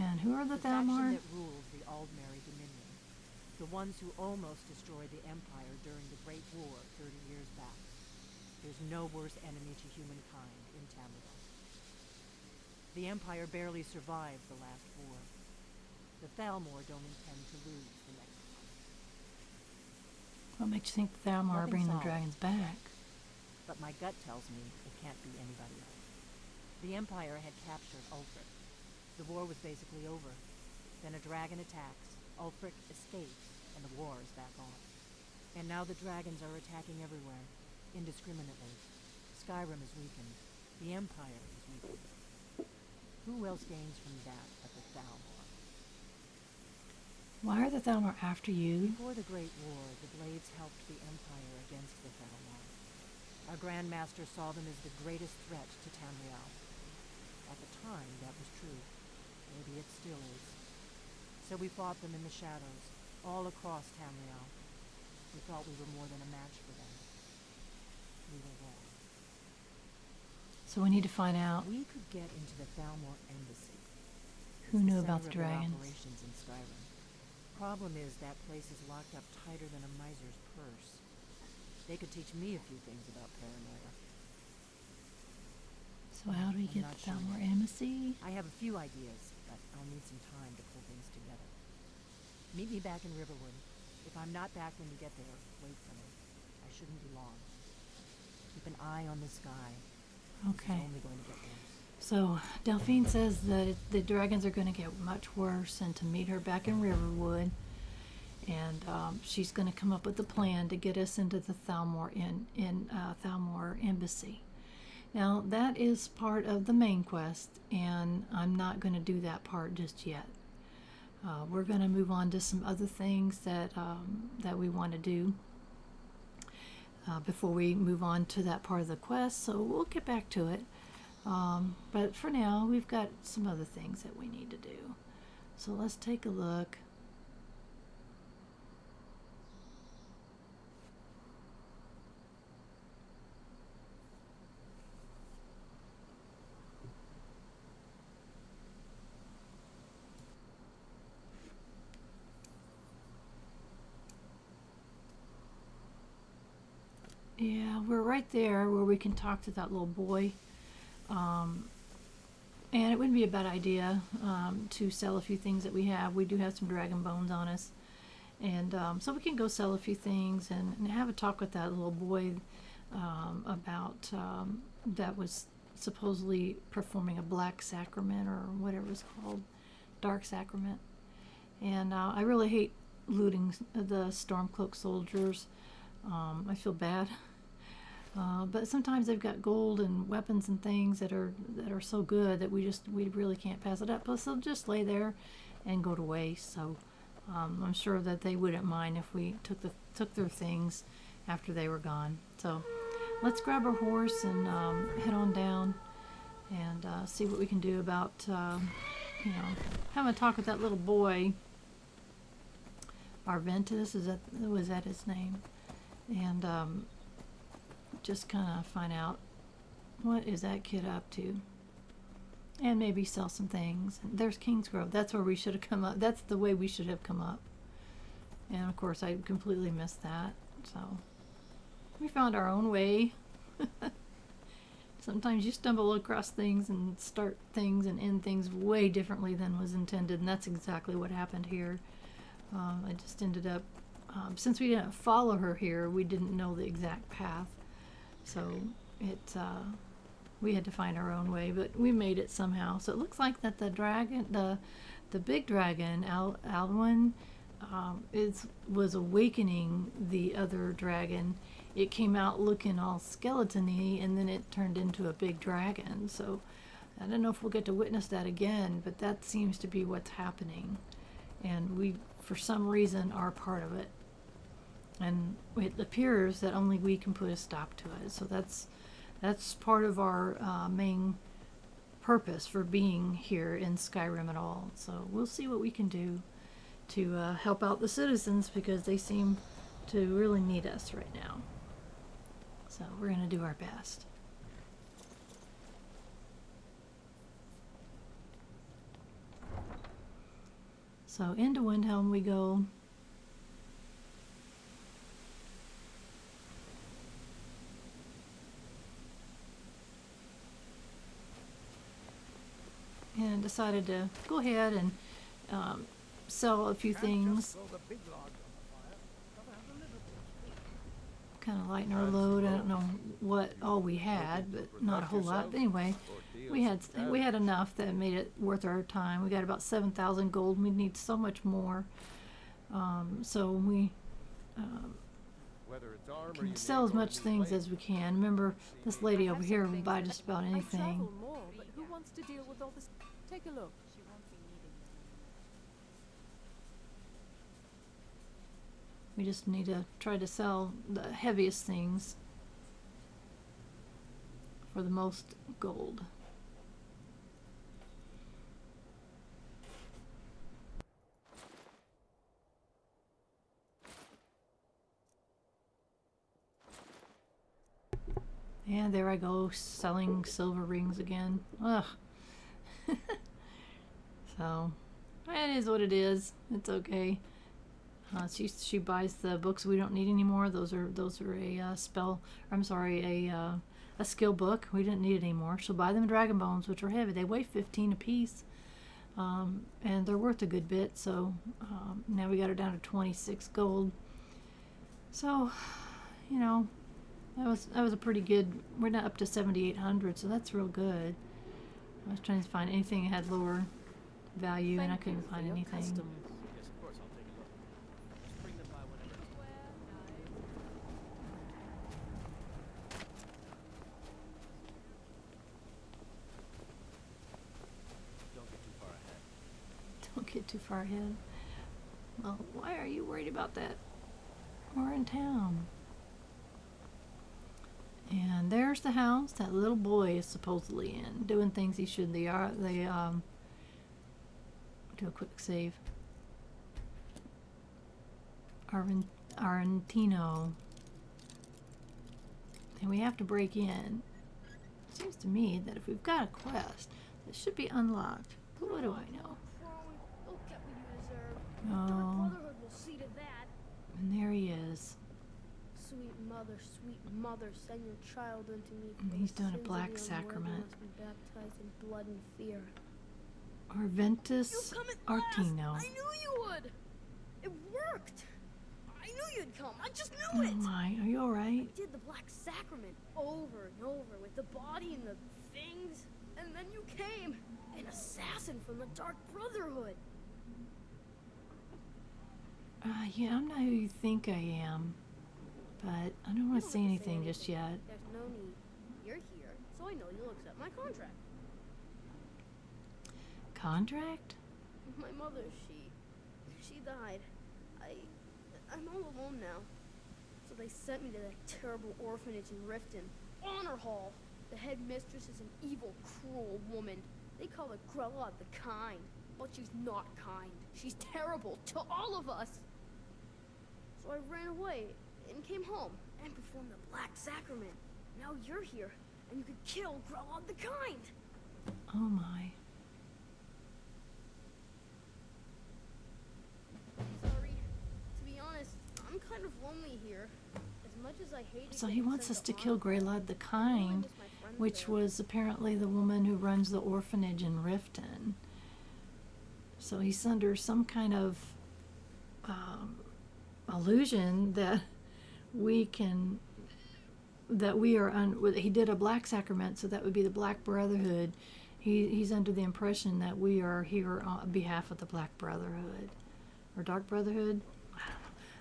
And who are the faction Thalmor? that rules the Aldmeri Dominion. The ones who almost destroyed the Empire during the Great War 30 years back. There's no worse enemy to humankind in Tamriel. The Empire barely survived the last war. The Thalmor don't intend to lose the next one. What makes you think the Thalmor are Nothing bringing the solved. dragons back? But my gut tells me it can't be anybody else. The Empire had captured Ulfric. The war was basically over. Then a dragon attacks, Ulfric escapes, and the war is back on. And now the dragons are attacking everywhere, indiscriminately. Skyrim is weakened. The Empire is weakened. Who else gains from that but the Thalmor? Why are the Thalmor after you? Before the Great War, the Blades helped the Empire against the Thalmor. Our Grand Master saw them as the greatest threat to Tamriel. At the time, that was true. Maybe it still is. So we fought them in the shadows, all across Tamriel. We thought we were more than a match for them. We were wrong. So we need to find out We could get into the Thalmor embassy. who It's knew the about the center of their dragons. operations in Skyrim. Problem is that place is locked up tighter than a miser's purse. They could teach me a few things about paranoia. So how do we I'm get not the sure Thalmor yet. embassy? I have a few ideas, but I'll need some time to pull things together. Meet me back in Riverwood. If I'm not back when you get there, wait for me. I shouldn't be long. Keep an eye on the sky. Okay. It's only going to get worse. So Delphine says that the dragons are going to get much worse, and to meet her back in Riverwood, and she's going to come up with a plan to get us into the Thalmor Thalmor embassy. Now that is part of the main quest, and I'm not going to do that part just yet. we're going to move on to some other things that that we want to do before we move on to that part of the quest. So we'll get back to it. But for now, we've got some other things that we need to do. So let's take a look. Yeah, we're right there where we can talk to that little boy. And it wouldn't be a bad idea to sell a few things that we have. We do have some dragon bones on us. And so we can go sell a few things and have a talk with that little boy about that was supposedly performing a black sacrament or whatever it's called, dark sacrament. And I really hate looting the Stormcloak soldiers. I feel bad. But sometimes they've got gold and weapons and things that are so good that we really can't pass it up. Plus they'll just lay there and go to waste. So I'm sure that they wouldn't mind if we took their things after they were gone. So let's grab our horse and head on down and see what we can do about having a talk with that little boy. Arventus, was that his name? And just kind of find out what is that kid up to, and maybe sell some things. And there's Kynesgrove. That's where we should have come up. That's the way we should have come up. And of course, I completely missed that. So we found our own way. Sometimes you stumble across things and start things and end things way differently than was intended, and that's exactly what happened here. I just ended up, since we didn't follow her here, we didn't know the exact path. So we had to find our own way, but we made it somehow. So it looks like that the dragon, the big dragon, Alwyn, was awakening the other dragon. It came out looking all skeleton-y, and then it turned into a big dragon. So I don't know if we'll get to witness that again, but that seems to be what's happening. And we, for some reason, are part of it. And it appears that only we can put a stop to it. So that's part of our main purpose for being here in Skyrim at all. So we'll see what we can do to help out the citizens, because they seem to really need us right now. So we're going to do our best. So into Windhelm we go. And decided to go ahead and sell a few things. Kind of lighten our load. I don't know what all we had, but not a whole lot. But anyway, we had enough that made it worth our time. We got about 7,000 gold. We need so much more. So we can sell as much things as we can. Remember, this lady over here will buy just about anything. But who wants to deal with all this? Take a look. We just need to try to sell the heaviest things for the most gold. And there I go, selling silver rings again. Ugh. So, it is what it is. It's okay. She buys the books we don't need anymore. Those are a a skill book. We didn't need it anymore. She'll buy them dragon bones, which are heavy. They weigh 15 apiece, and they're worth a good bit. So now we got her down to 26 gold. So, that was a pretty good. We're now up to 7,800, so that's real good. I was trying to find anything that had lower value, and I couldn't find anything. Don't get too far ahead. Well, why are you worried about that? We're in town. And there's the house that little boy is supposedly in, doing things he shouldn't. They do a quick save. Argentino. And we have to break in. It seems to me that if we've got a quest, it should be unlocked. But what do I know? You'll get what you deserve. Oh. Dark Brotherhood will see to that. And there he is. Sweet mother, send your child unto me. And for he's the doing a sins of black the unworthy sacrament. must be baptized in blood and fear. Arventus You come at Artino. last! I knew you would! It worked! I knew you'd come! I just Oh knew it! my, are you I alright? did the Black Sacrament over and over with the body and the things, and then you came! An assassin from the Dark Brotherhood! Yeah, I'm not who you think I am. But I don't want to say anything just yet. There's no need. You're here, so I know you'll accept my contract. Contract? My mother, she died. I'm all alone now. So they sent me to that terrible orphanage in Riften. Honor Hall. The headmistress is an evil, cruel woman. They call her Grella the Kind. But she's not kind. She's terrible to all of us. So I ran away and came home and performed the Black Sacrament. Now you're here, and you could kill Grella the Kind. Oh my. Sorry. To be honest, I'm kind of lonely here. As much as I hate it. So he wants us to kill Greylod the Kind, which was apparently the woman who runs the orphanage in Riften. So he's under some kind of illusion that we are he did a Black Sacrament, so that would be the Black Brotherhood. He's under the impression that we are here on behalf of the Black Brotherhood or Dark Brotherhood.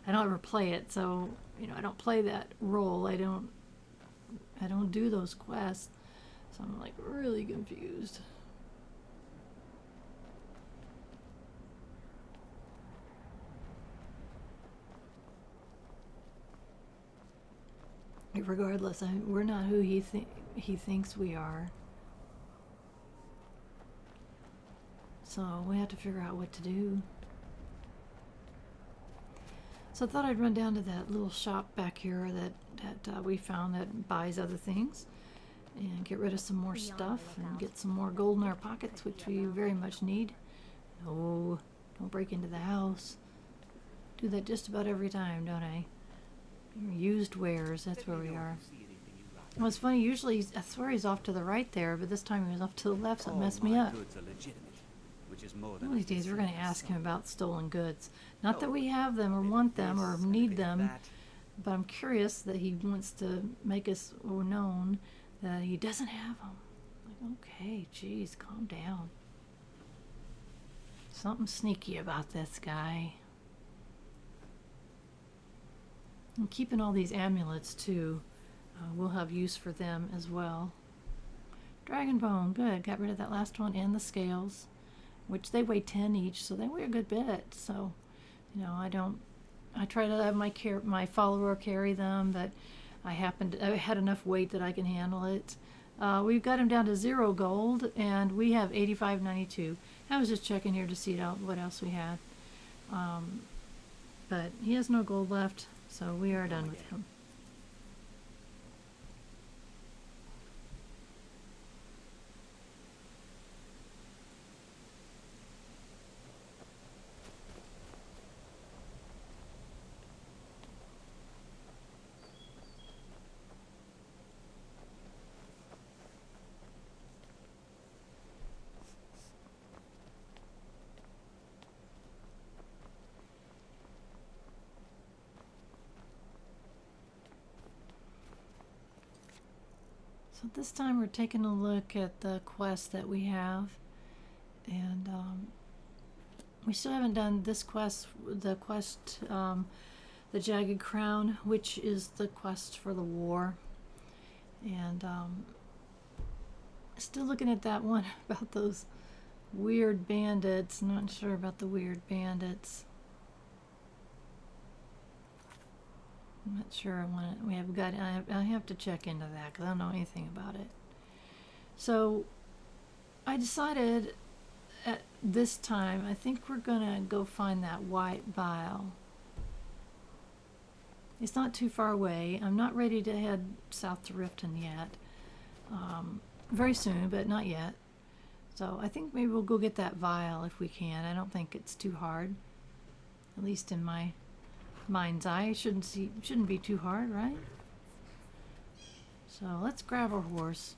I don't ever play it, so I don't play that role. I don't do those quests, so I'm like really confused. Regardless, we're not who he thinks we are. So we have to figure out what to do. So I thought I'd run down to that little shop back here that we found that buys other things and get rid of some more stuff and get some more gold in our pockets, which we very much need. No, don't break into the house. Do that just about every time, don't I? Used wares, that's where we are. Well, it's funny, usually I swear he's off to the right there, but this time he was off to the left, so it messed me up. One of these days we're going to ask him about stolen goods. Not that we have them or want them or need them, but I'm curious that he wants to make us known that he doesn't have them. Like, okay, geez, calm down. Something sneaky about this guy. And keeping all these amulets too. We'll have use for them as well. Dragon bone, good. Got rid of that last one and the scales, which they weigh 10 each, so they weigh a good bit. So, I try to have my follower carry them. That I had enough weight that I can handle it. We've got him down to 0 gold, and we have 85.92. I was just checking here to see what else we had. But he has no gold left. So we are done with him. So this time we're taking a look at the quest that we have, and we still haven't done this quest, the Jagged Crown, which is the quest for the war, and still looking at that one about those Weird bandits. Not sure about the weird bandits. I'm not sure I want it. We have got. I have to check into that because I don't know anything about it. So I decided at this time, I think we're gonna go find that white vial. It's not too far away. I'm not ready to head south to Riften yet. Very soon, but not yet. So I think maybe we'll go get that vial if we can. I don't think it's too hard. At least in my mind's eye. Shouldn't be too hard, right? So let's grab our horse.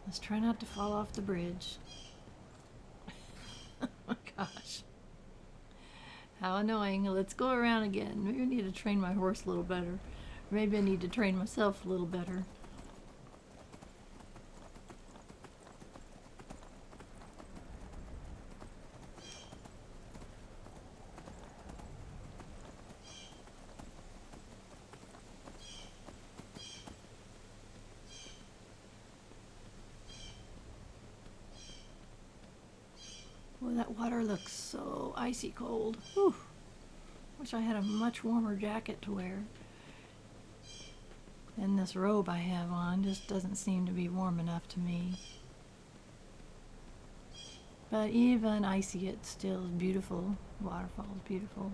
Let's try not to fall off the bridge. Oh my gosh. How annoying. Let's go around again. Maybe I need to train my horse a little better. Maybe I need to train myself a little better. Boy, that water looks so icy cold. Whew. Wish I had a much warmer jacket to wear. And this robe I have on just doesn't seem to be warm enough to me. But even icy, it still is beautiful. Waterfall is beautiful.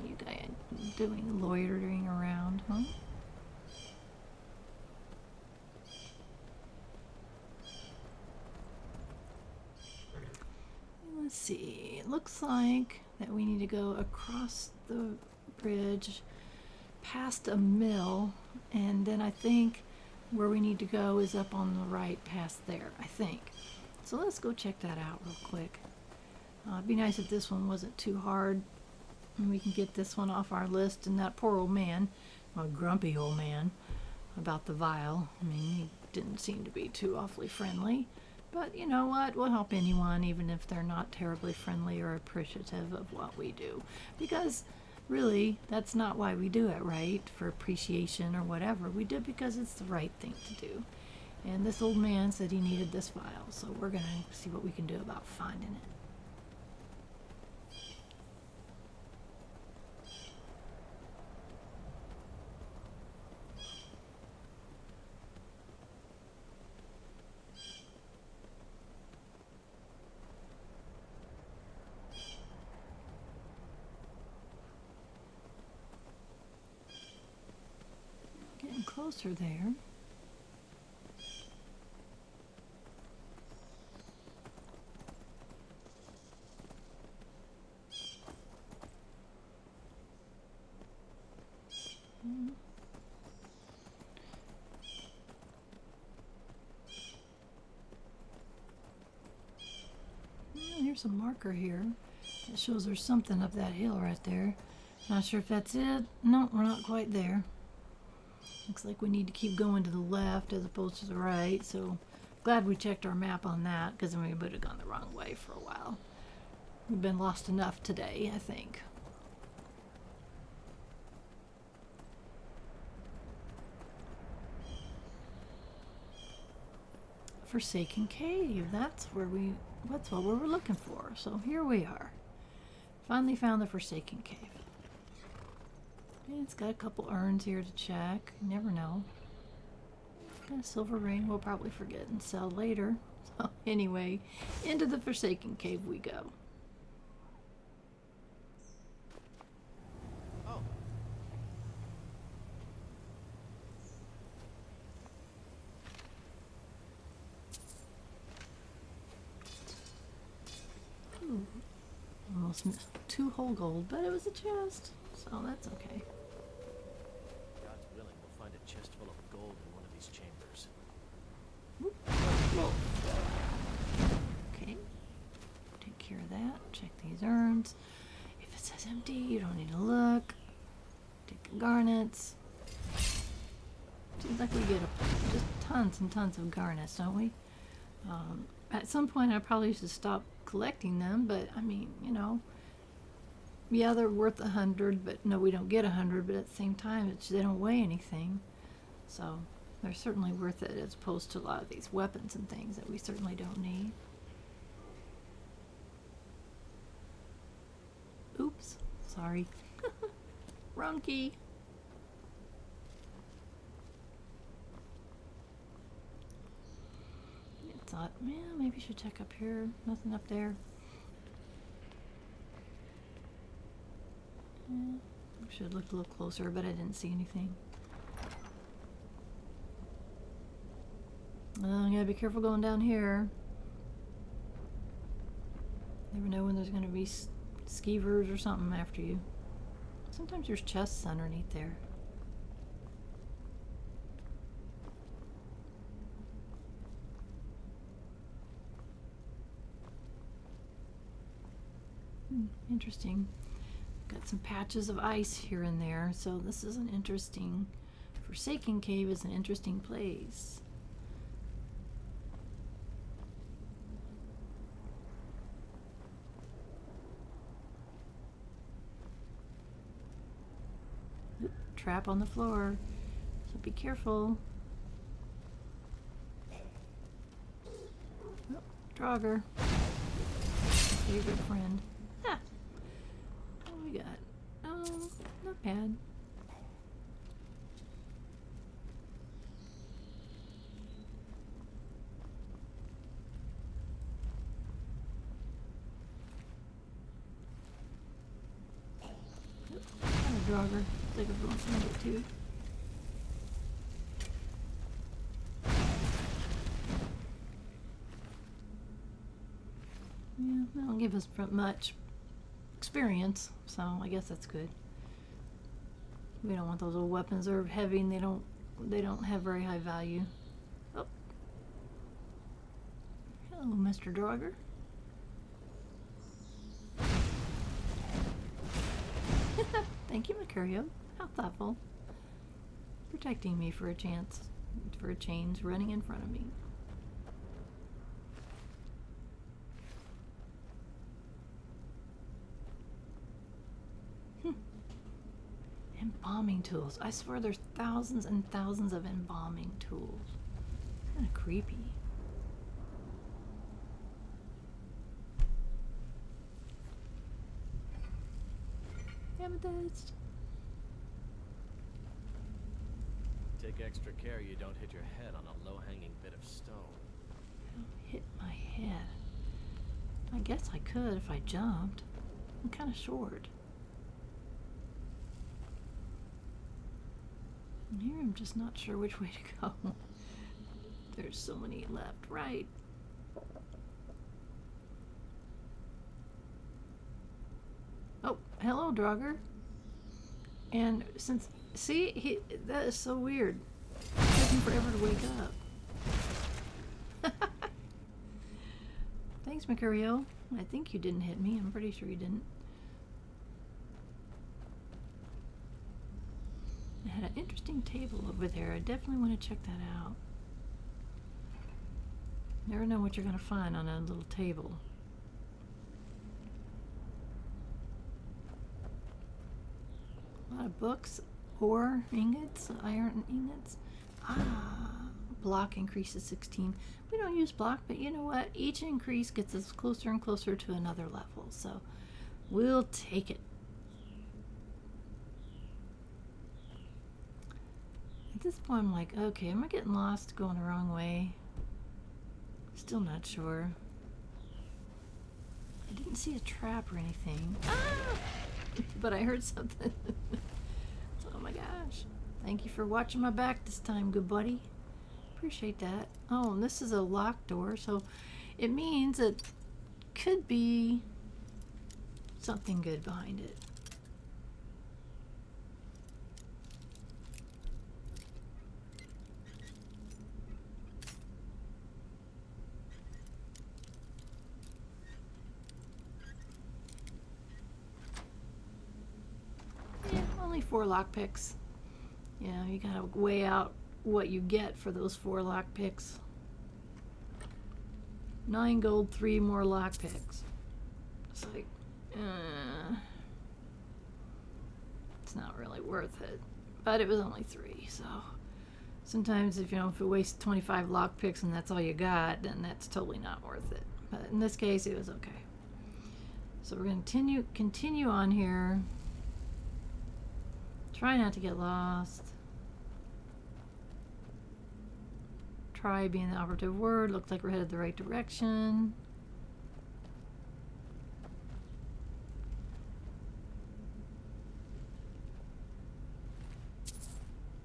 You guys doing loitering around, huh? Let's see. It looks like that we need to go across the bridge past a mill, and then I think where we need to go is up on the right past there, I think. So let's go check that out real quick. It'd be nice if this one wasn't too hard and we can get this one off our list. And that poor old man, a grumpy old man, about the vial. I mean, he didn't seem to be too awfully friendly. But you know what? We'll help anyone, even if they're not terribly friendly or appreciative of what we do. Because really, that's not why we do it, right? For appreciation or whatever. We do it because it's the right thing to do. And this old man said he needed this vial, so we're going to see what we can do about finding it. Getting closer there. Here's a marker here that shows there's something up that hill right there. Not sure if that's it. No, we're not quite there. Looks like we need to keep going to the left as opposed to the right, so glad we checked our map on that, because then we would have gone the wrong way for a while. We've been lost enough today, I think. Forsaken Cave, that's what we were looking for. So here we are. Finally found the Forsaken Cave. And it's got a couple urns here to check. You never know. Got a silver ring we'll probably forget and sell later. So anyway, into the Forsaken Cave we go. Oh. Ooh, almost missed 2 whole gold, but it was a chest, so that's okay. God's willing, we'll find a chest full of gold in one of these chambers. Whoa. Okay, take care of that. Check these urns. If it says empty, you don't need to look. Take the garnets. Seems like we get just tons and tons of garnets, don't we? At some point I probably should stop collecting them, but I mean, you know, yeah, they're worth 100, but no, we don't get 100, but at the same time, they don't weigh anything. So they're certainly worth it as opposed to a lot of these weapons and things that we certainly don't need. Oops, sorry. Wrong key. I thought, yeah, maybe I should check up here. Nothing up there. Yeah, I should look a little closer, but I didn't see anything. Oh, you gotta be careful going down here. Never know when there's gonna be skeevers or something after you. Sometimes there's chests underneath there. Interesting. Got some patches of ice here and there, so this is an interesting... Foresaken Cave is an interesting place. Oop, trap on the floor, so be careful. Oh, Draugr. Favorite friend. Ah! What do we got? Oh, not bad. Draugr. Like a little nugget too. Yeah, they don't give us much experience, so I guess that's good. We don't want those old weapons. They're heavy and they don't have very high value. Oh. Hello, Mr. Draugr. Thank you, Mercurio. How thoughtful. Protecting me for a change, running in front of me. Embalming tools. I swear there's thousands and thousands of embalming tools. Kind of creepy. Aventus. Take extra care you don't hit your head on a low-hanging bit of stone. Hit my head. I guess I could if I jumped. I'm kind of short. And here I'm just not sure which way to go. There's so many left, right. Oh, hello, Draugr. And since, see, that is so weird. It's taking forever to wake up. Thanks, Mercurio. I think you didn't hit me. I'm pretty sure you didn't. I had an interesting table over there. I definitely want to check that out. Never know what you're going to find on a little table. A lot of books, ore ingots, iron ingots. Ah, block increases 16. We don't use block, but you know what? Each increase gets us closer and closer to another level, so we'll take it. At this point, I'm like, okay, am I getting lost going the wrong way? Still not sure. I didn't see a trap or anything. Ah! But I heard something. Oh my gosh. Thank you for watching my back this time, good buddy. Appreciate that. Oh, and this is a locked door, so it means it could be something good behind it. Yeah, only 4 lockpicks. Yeah, you gotta weigh out what you get for those 4 lockpicks. 9 gold, 3 more lockpicks. It's like, it's not really worth it. But it was only 3, so sometimes if it wastes 25 lockpicks and that's all you got, then that's totally not worth it. But in this case, it was okay. So we're going to continue on here. Try not to get lost. Try being the operative word. Looks like we're headed the right direction.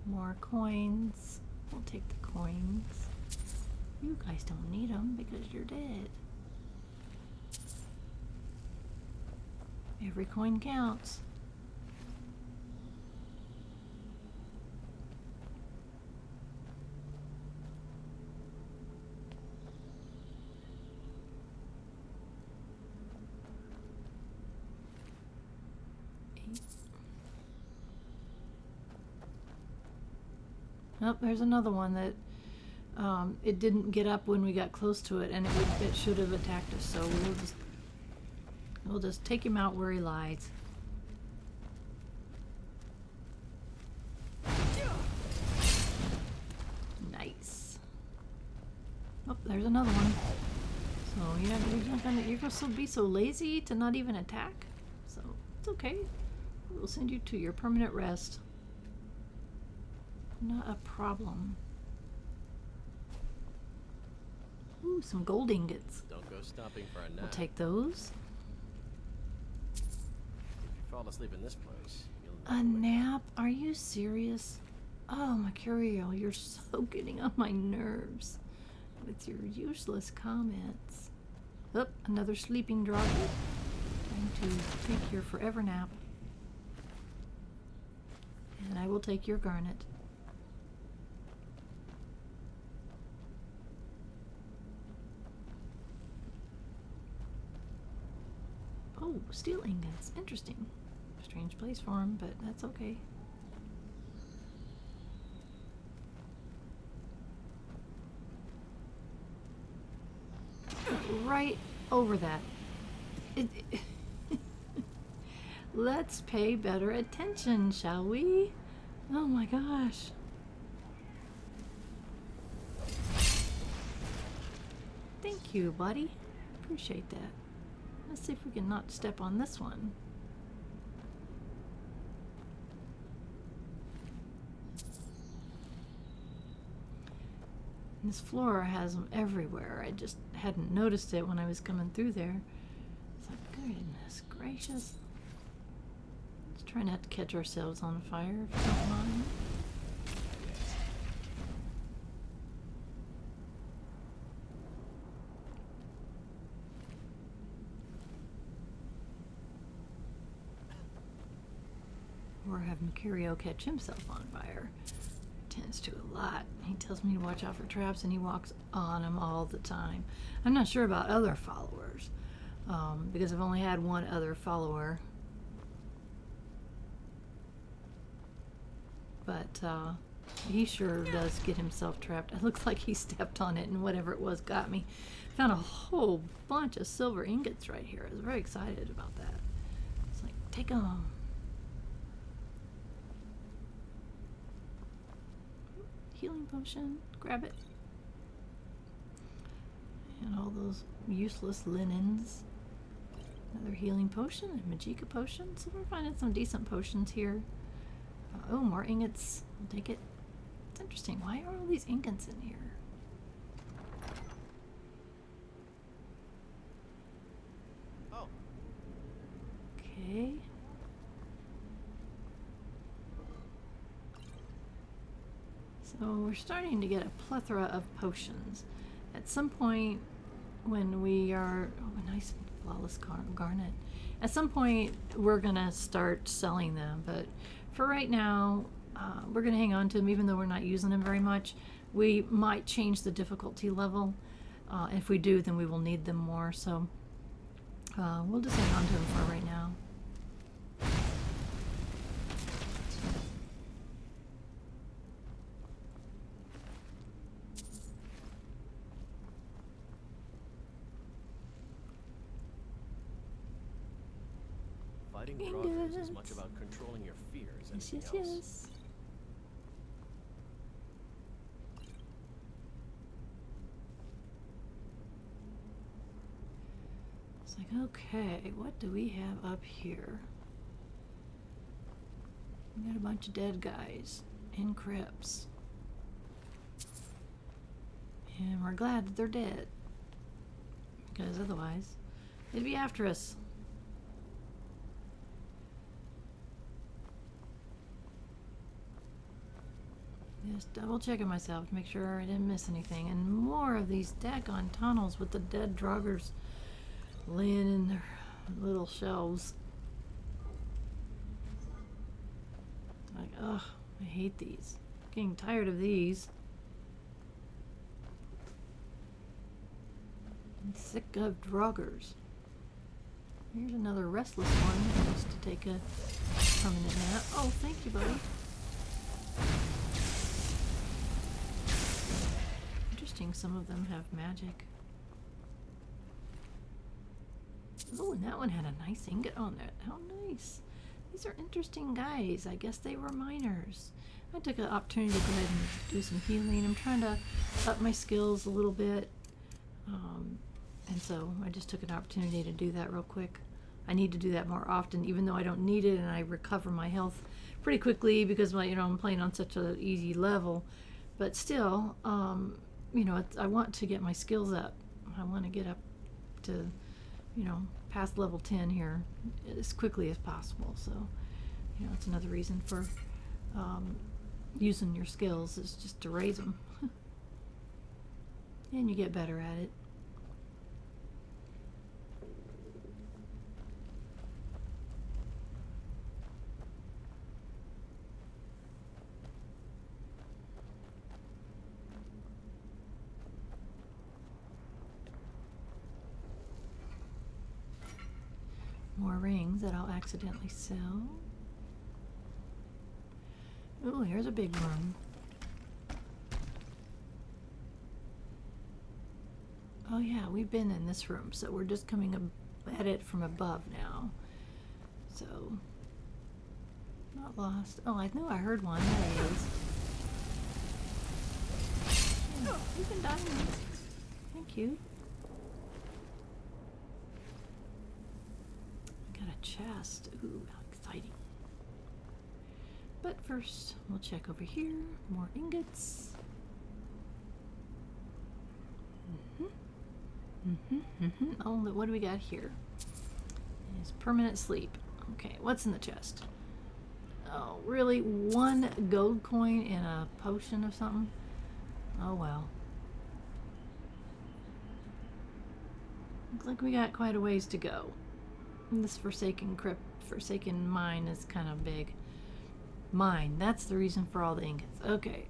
More coins. We'll take the coins. You guys don't need them because you're dead. Every coin counts. Oh, there's another one that it didn't get up when we got close to it, and it should have attacked us. So we'll just take him out where he lies. Nice. Oh, there's another one. So you're gonna be so lazy to not even attack. So it's okay. We'll send you to your permanent rest. Not a problem. Ooh, some gold ingots. Don't go stopping for a nap. We'll take those. If you fall asleep in this place, you'll A nap? Are you serious? Oh, Mercurio, you're so getting on my nerves with your useless comments. Oh, another sleeping dragon. Trying to take your forever nap. And I will take your garnet. Oh, steel ingots. Interesting. Strange place for him, but that's okay. Right over that. Let's pay better attention, shall we? Oh my gosh. Thank you, buddy. Appreciate that. Let's see if we can not step on this one. This floor has them everywhere. I just hadn't noticed it when I was coming through there. It's like, goodness gracious. Let's try not to catch ourselves on fire, if you don't mind. Or have Mercurio catch himself on fire. Tends to a lot. He tells me to watch out for traps, and he walks on them all the time. I'm not sure about other followers, because I've only had one other follower. But he sure does get himself trapped. It looks like he stepped on it, and whatever it was got me. Found a whole bunch of silver ingots right here. I was very excited about that. It's like, take them. Healing potion, grab it. And all those useless linens. Another healing potion, a Magicka potion. So we're finding some decent potions here. Oh, more ingots. I'll take it. It's interesting. Why are all these ingots in here? Oh. Okay. So we're starting to get a plethora of potions. At some point when we are... Oh, a nice flawless garnet. At some point we're going to start selling them, but for right now we're going to hang on to them even though we're not using them very much. We might change the difficulty level. If we do, then we will need them more, so we'll just hang on to them for right now. Fighting Draugrs is as much Ingots. about controlling your fear as Yes, anything yes, else. yes. It's like, okay, what do we have up here? We got a bunch of dead guys in crypts. And we're glad that they're dead. Because otherwise, they'd be after us. Just double checking myself to make sure I didn't miss anything. And more of these daggone tunnels with the dead Draugrs laying in their little shelves. Like, ugh, I hate these. Getting tired of these. I'm sick of Draugrs. Here's another restless one that wants to take a permanent nap. Oh, thank you, buddy. Interesting, some of them have magic. Oh, and that one had a nice ingot on it. How nice. These are interesting guys. I guess they were miners. I took an opportunity to go ahead and do some healing. I'm trying to up my skills a little bit. And so I just took an opportunity to do that real quick. I need to do that more often, even though I don't need it, and I recover my health pretty quickly because, well, you know, I'm playing on such an easy level. But still, you know, I want to get my skills up. I want to get up to, you know, past level 10 here as quickly as possible. So, you know, it's another reason for using your skills is just to raise them. And you get better at it. More rings that I'll accidentally sell. Oh, here's a big room. Oh yeah, we've been in this room, so we're just coming at it from above now. So, not lost. Oh, I knew I heard one. There he is. Yeah, you can diamond. Thank you. Got a chest. Ooh, how exciting. But first, we'll check over here. More ingots. Oh, what do we got here? It's permanent sleep. Okay, what's in the chest? Oh, really? One gold coin and a potion of something? Oh, well. Looks like we got quite a ways to go. And this Foresaken mine is kind of big. Mine, that's the reason for all the ingots. Okay,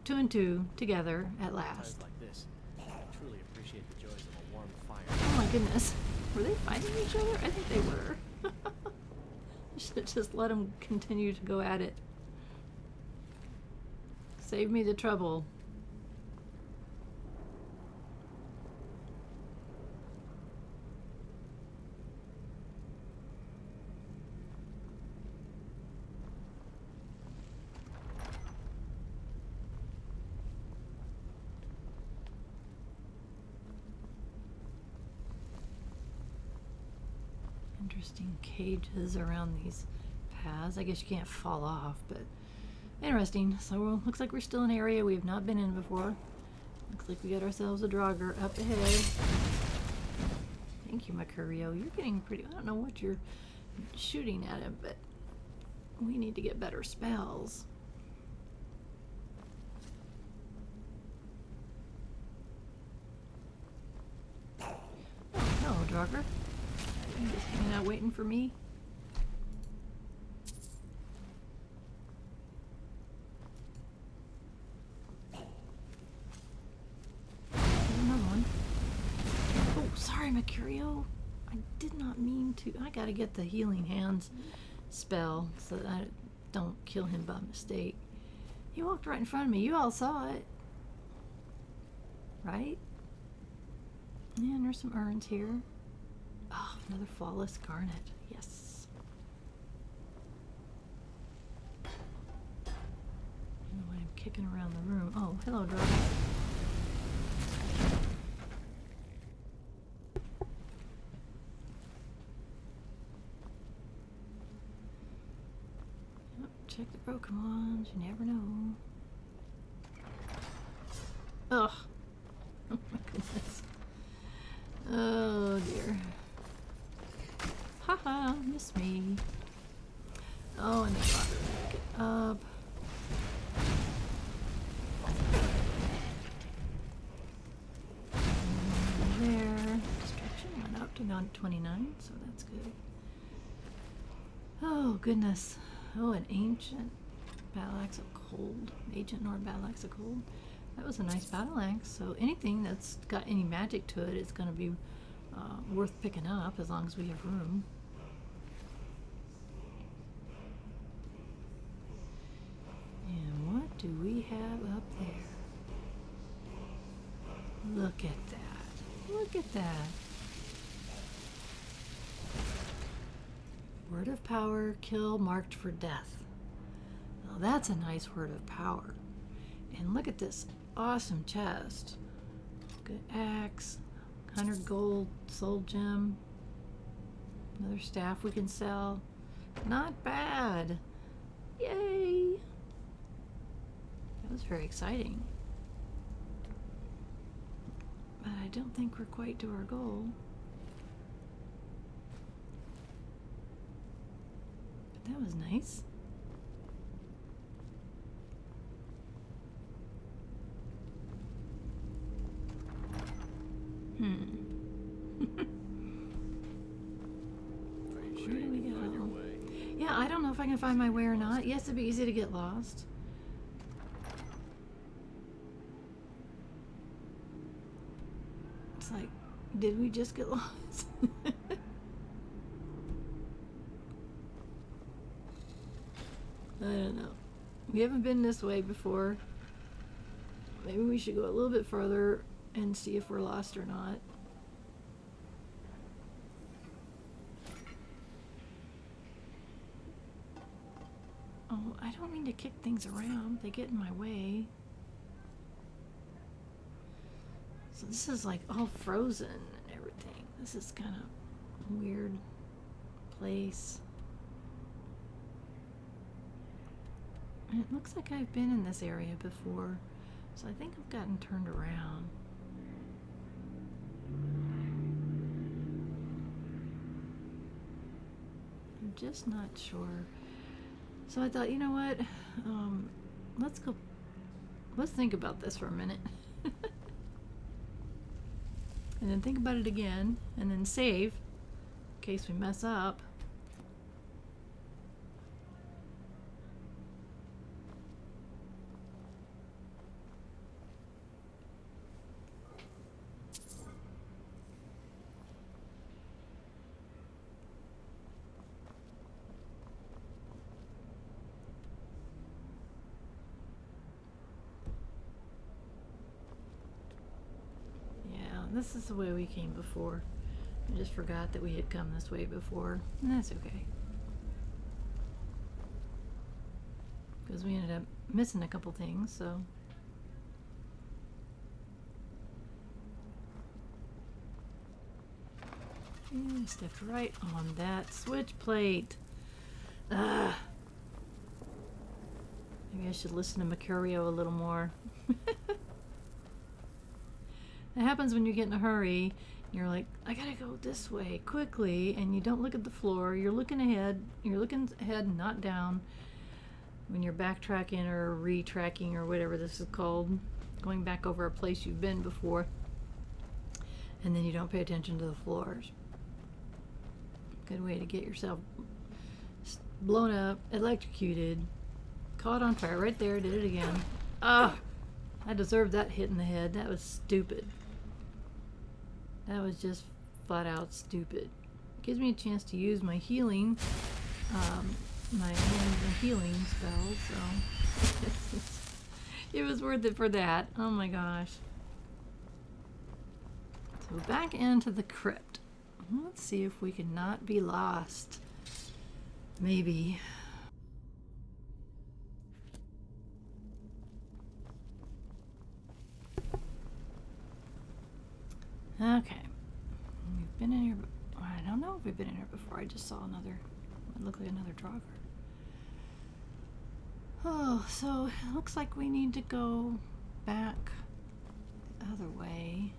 2 and 2 together at last. Times like this, I truly appreciate the joys of a warm fire. Oh my goodness. Were they fighting each other? I think they were. I should have just let them continue to go at it. Save me the trouble. Interesting cages around these paths. I guess you can't fall off, but interesting. So looks like we're still in an area we have not been in before. Looks like we got ourselves a Draugr up ahead. Thank you, Mercurio. You're getting pretty... I don't know what you're shooting at him, but we need to get better spells. Oh, hello, Draugr. You just hanging out waiting for me? There's another one. Oh, sorry, Mercurio. I did not mean to. I gotta get the healing hands spell so that I don't kill him by mistake. He walked right in front of me. You all saw it. Right? Yeah, and there's some urns here. Oh, another flawless garnet. Yes. kicking around the room. Oh, hello, Dragon. Check the broken ones, you never know. Ugh. Oh my goodness. Oh dear. Haha, miss me. Oh, and they got to pick it up. And there. Destruction went up to 29, so that's good. Oh goodness. Oh, an ancient battle axe of cold. Ancient Nord battle axe of cold. That was a nice battle axe. So anything that's got any magic to it is going to be worth picking up as long as we have room. And what do we have up there? Look at that. Look at that. Word of power, kill marked for death. Now that's a nice word of power. And look at this awesome chest. Good axe, 100 gold, soul gem, another staff we can sell. Not bad. Yay! That was very exciting. But I don't think we're quite to our goal. That was nice. Are you sure Where do you we can find go? your way? Yeah, I don't know if I can find my way or not. Yes, it'd be easy to get lost. It's like, did we just get lost? I don't know. We haven't been this way before. Maybe we should go a little bit further and see if we're lost or not. Oh, I don't mean to kick things around. They get in my way. So this is like all frozen and everything. This is kind of a weird place. And it looks like I've been in this area before, so I think I've gotten turned around. I'm just not sure. So I thought, you know what? Let's think about this for a minute. And then think about it again, and then save in case we mess up. This is the way we came before. I just forgot that we had come this way before. And that's okay. Because we ended up missing a couple things, so. And stepped right on that switch plate. Ugh. Maybe I should listen to Mercurio a little more. It happens when you get in a hurry. You're like, I gotta go this way quickly, and you don't look at the floor. You're looking ahead. You're looking ahead, not down. When you're backtracking or retracking or whatever this is called, going back over a place you've been before, and then you don't pay attention to the floors. Good way to get yourself blown up, electrocuted, caught on fire. Right there, did it again. Ah, I deserved that hit in the head. That was stupid. That was just flat out stupid. Gives me a chance to use my healing, my healing spells, so it was worth it for that. Oh my gosh. So back into the crypt. Let's see if we can not be lost. Maybe. Okay. We've been in here. I don't know if we've been in here before. I just saw another. It looked like another Draugr. Oh, so it looks like we need to go back the other way.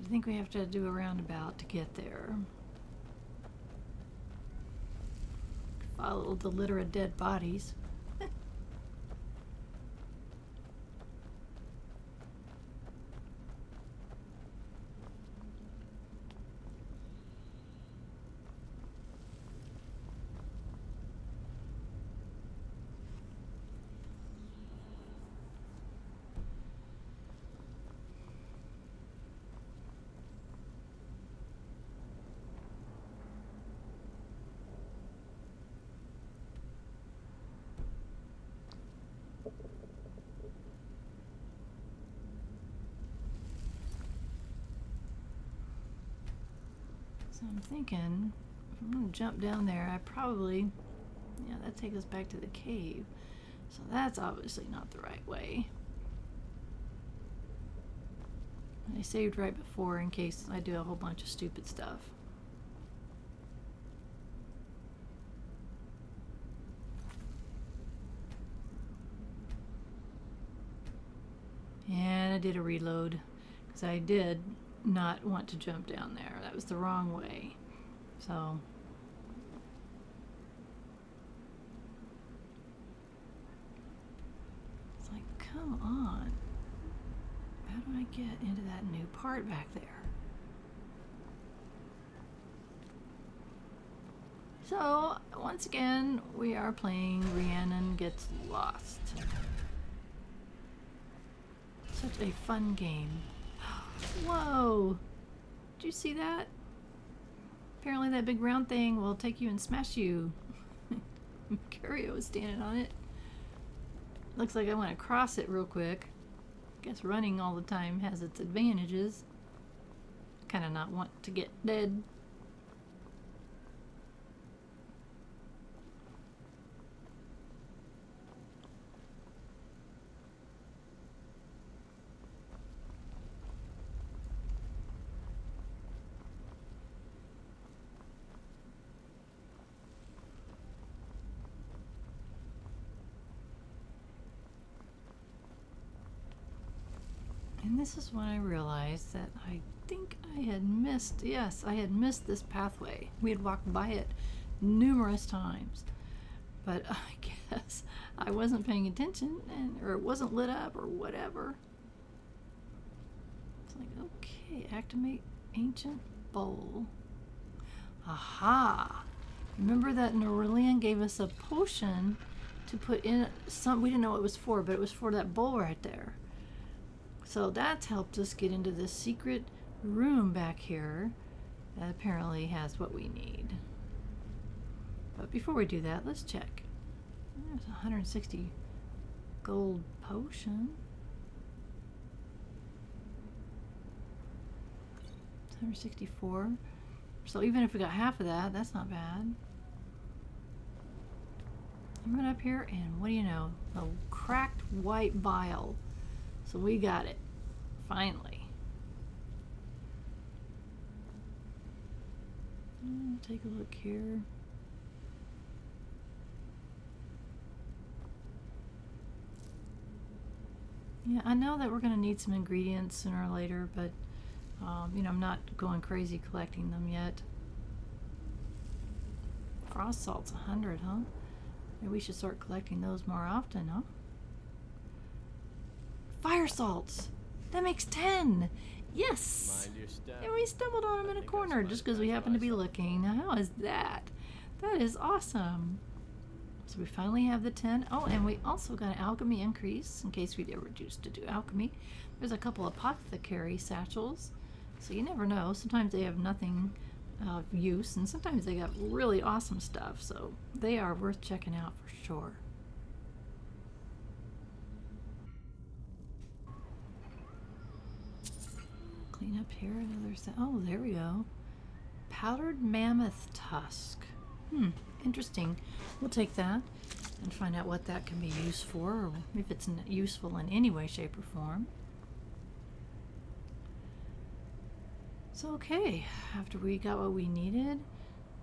I think we have to do a roundabout to get there. Follow the litter of dead bodies. So I'm thinking, if I'm going to jump down there, I probably, yeah, that takes us back to the cave. So that's obviously not the right way. I saved right before in case I do a whole bunch of stupid stuff. And I did a reload because I did not want to jump down there. That was the wrong way. So it's like, come on. How do I get into that new part back there? So once again, we are playing Rhiannon Gets Lost. Such a fun game. Whoa! Did you see that? Apparently that big round thing will take you and smash you. Curio is standing on it. Looks like I want to cross it real quick. Guess running all the time has its advantages. Kind of not want to get dead. And this is when I realized that I think I had missed, yes, I had missed this pathway. We had walked by it numerous times. But I guess I wasn't paying attention, or it wasn't lit up, or whatever. It's like, okay, activate ancient bowl. Aha! Remember that Norilian gave us a potion to put in some, we didn't know what it was for, but it was for that bowl right there. So that's helped us get into this secret room back here that apparently has what we need. But before we do that, let's check. There's a 160 gold potion. 164. So even if we got half of that, that's not bad. I went up here and what do you know? A cracked white vial. So we got it, finally. Take a look here. Yeah, I know that we're going to need some ingredients sooner or later, but you know, I'm not going crazy collecting them yet. Frost salt's 100, huh? Maybe we should start collecting those more often, huh? Fire salts! That makes 10! Yes! Mind your step. And we stumbled on them in a corner just because we happened to be looking. Now, how is that? That is awesome. So we finally have the 10. Oh, and we also got an alchemy increase in case we ever choose to do alchemy. There's a couple apothecary satchels. So you never know. Sometimes they have nothing of use, and sometimes they got really awesome stuff. So they are worth checking out for sure. Clean up here, another set. Oh, there we go. Powdered mammoth tusk. Interesting. We'll take that and find out what that can be used for, or if it's useful in any way, shape, or form. So okay, after we got what we needed,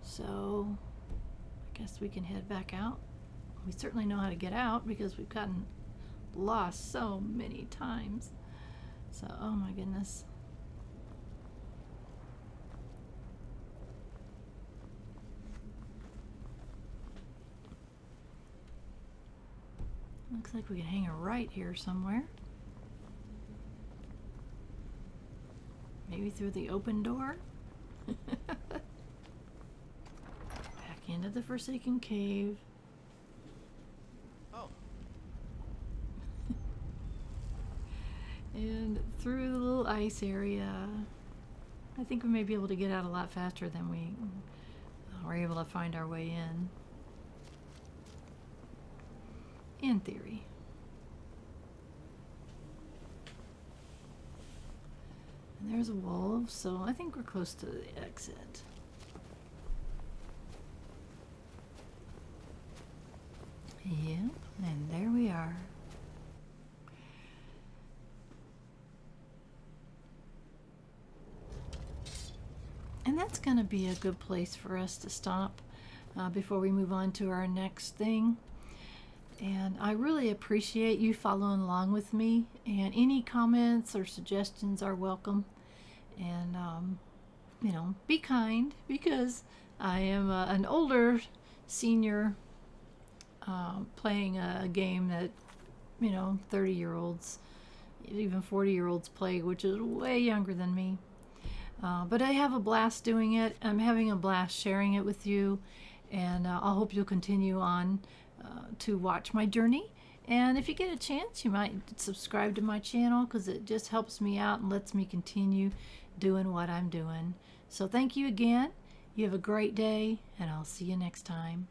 so I guess we can head back out. We certainly know how to get out because we've gotten lost so many times. So, oh my goodness. Looks like we can hang a right here somewhere. Maybe through the open door? Back into the Foresaken cave. Oh, And through the little ice area. I think we may be able to get out a lot faster than we were able to find our way in theory. And there's a wolf, so I think we're close to the exit. Yep, and there we are. And that's going to be a good place for us to stop before we move on to our next thing. And I really appreciate you following along with me. And any comments or suggestions are welcome. And, you know, be kind, because I am an older senior playing a game that, you know, 30-year-olds, even 40-year-olds play, which is way younger than me. But I have a blast doing it. I'm having a blast sharing it with you, and I hope you'll continue on to watch my journey. And if you get a chance, you might subscribe to my channel, because it just helps me out and lets me continue doing what I'm doing. So thank you again. You have a great day, and I'll see you next time.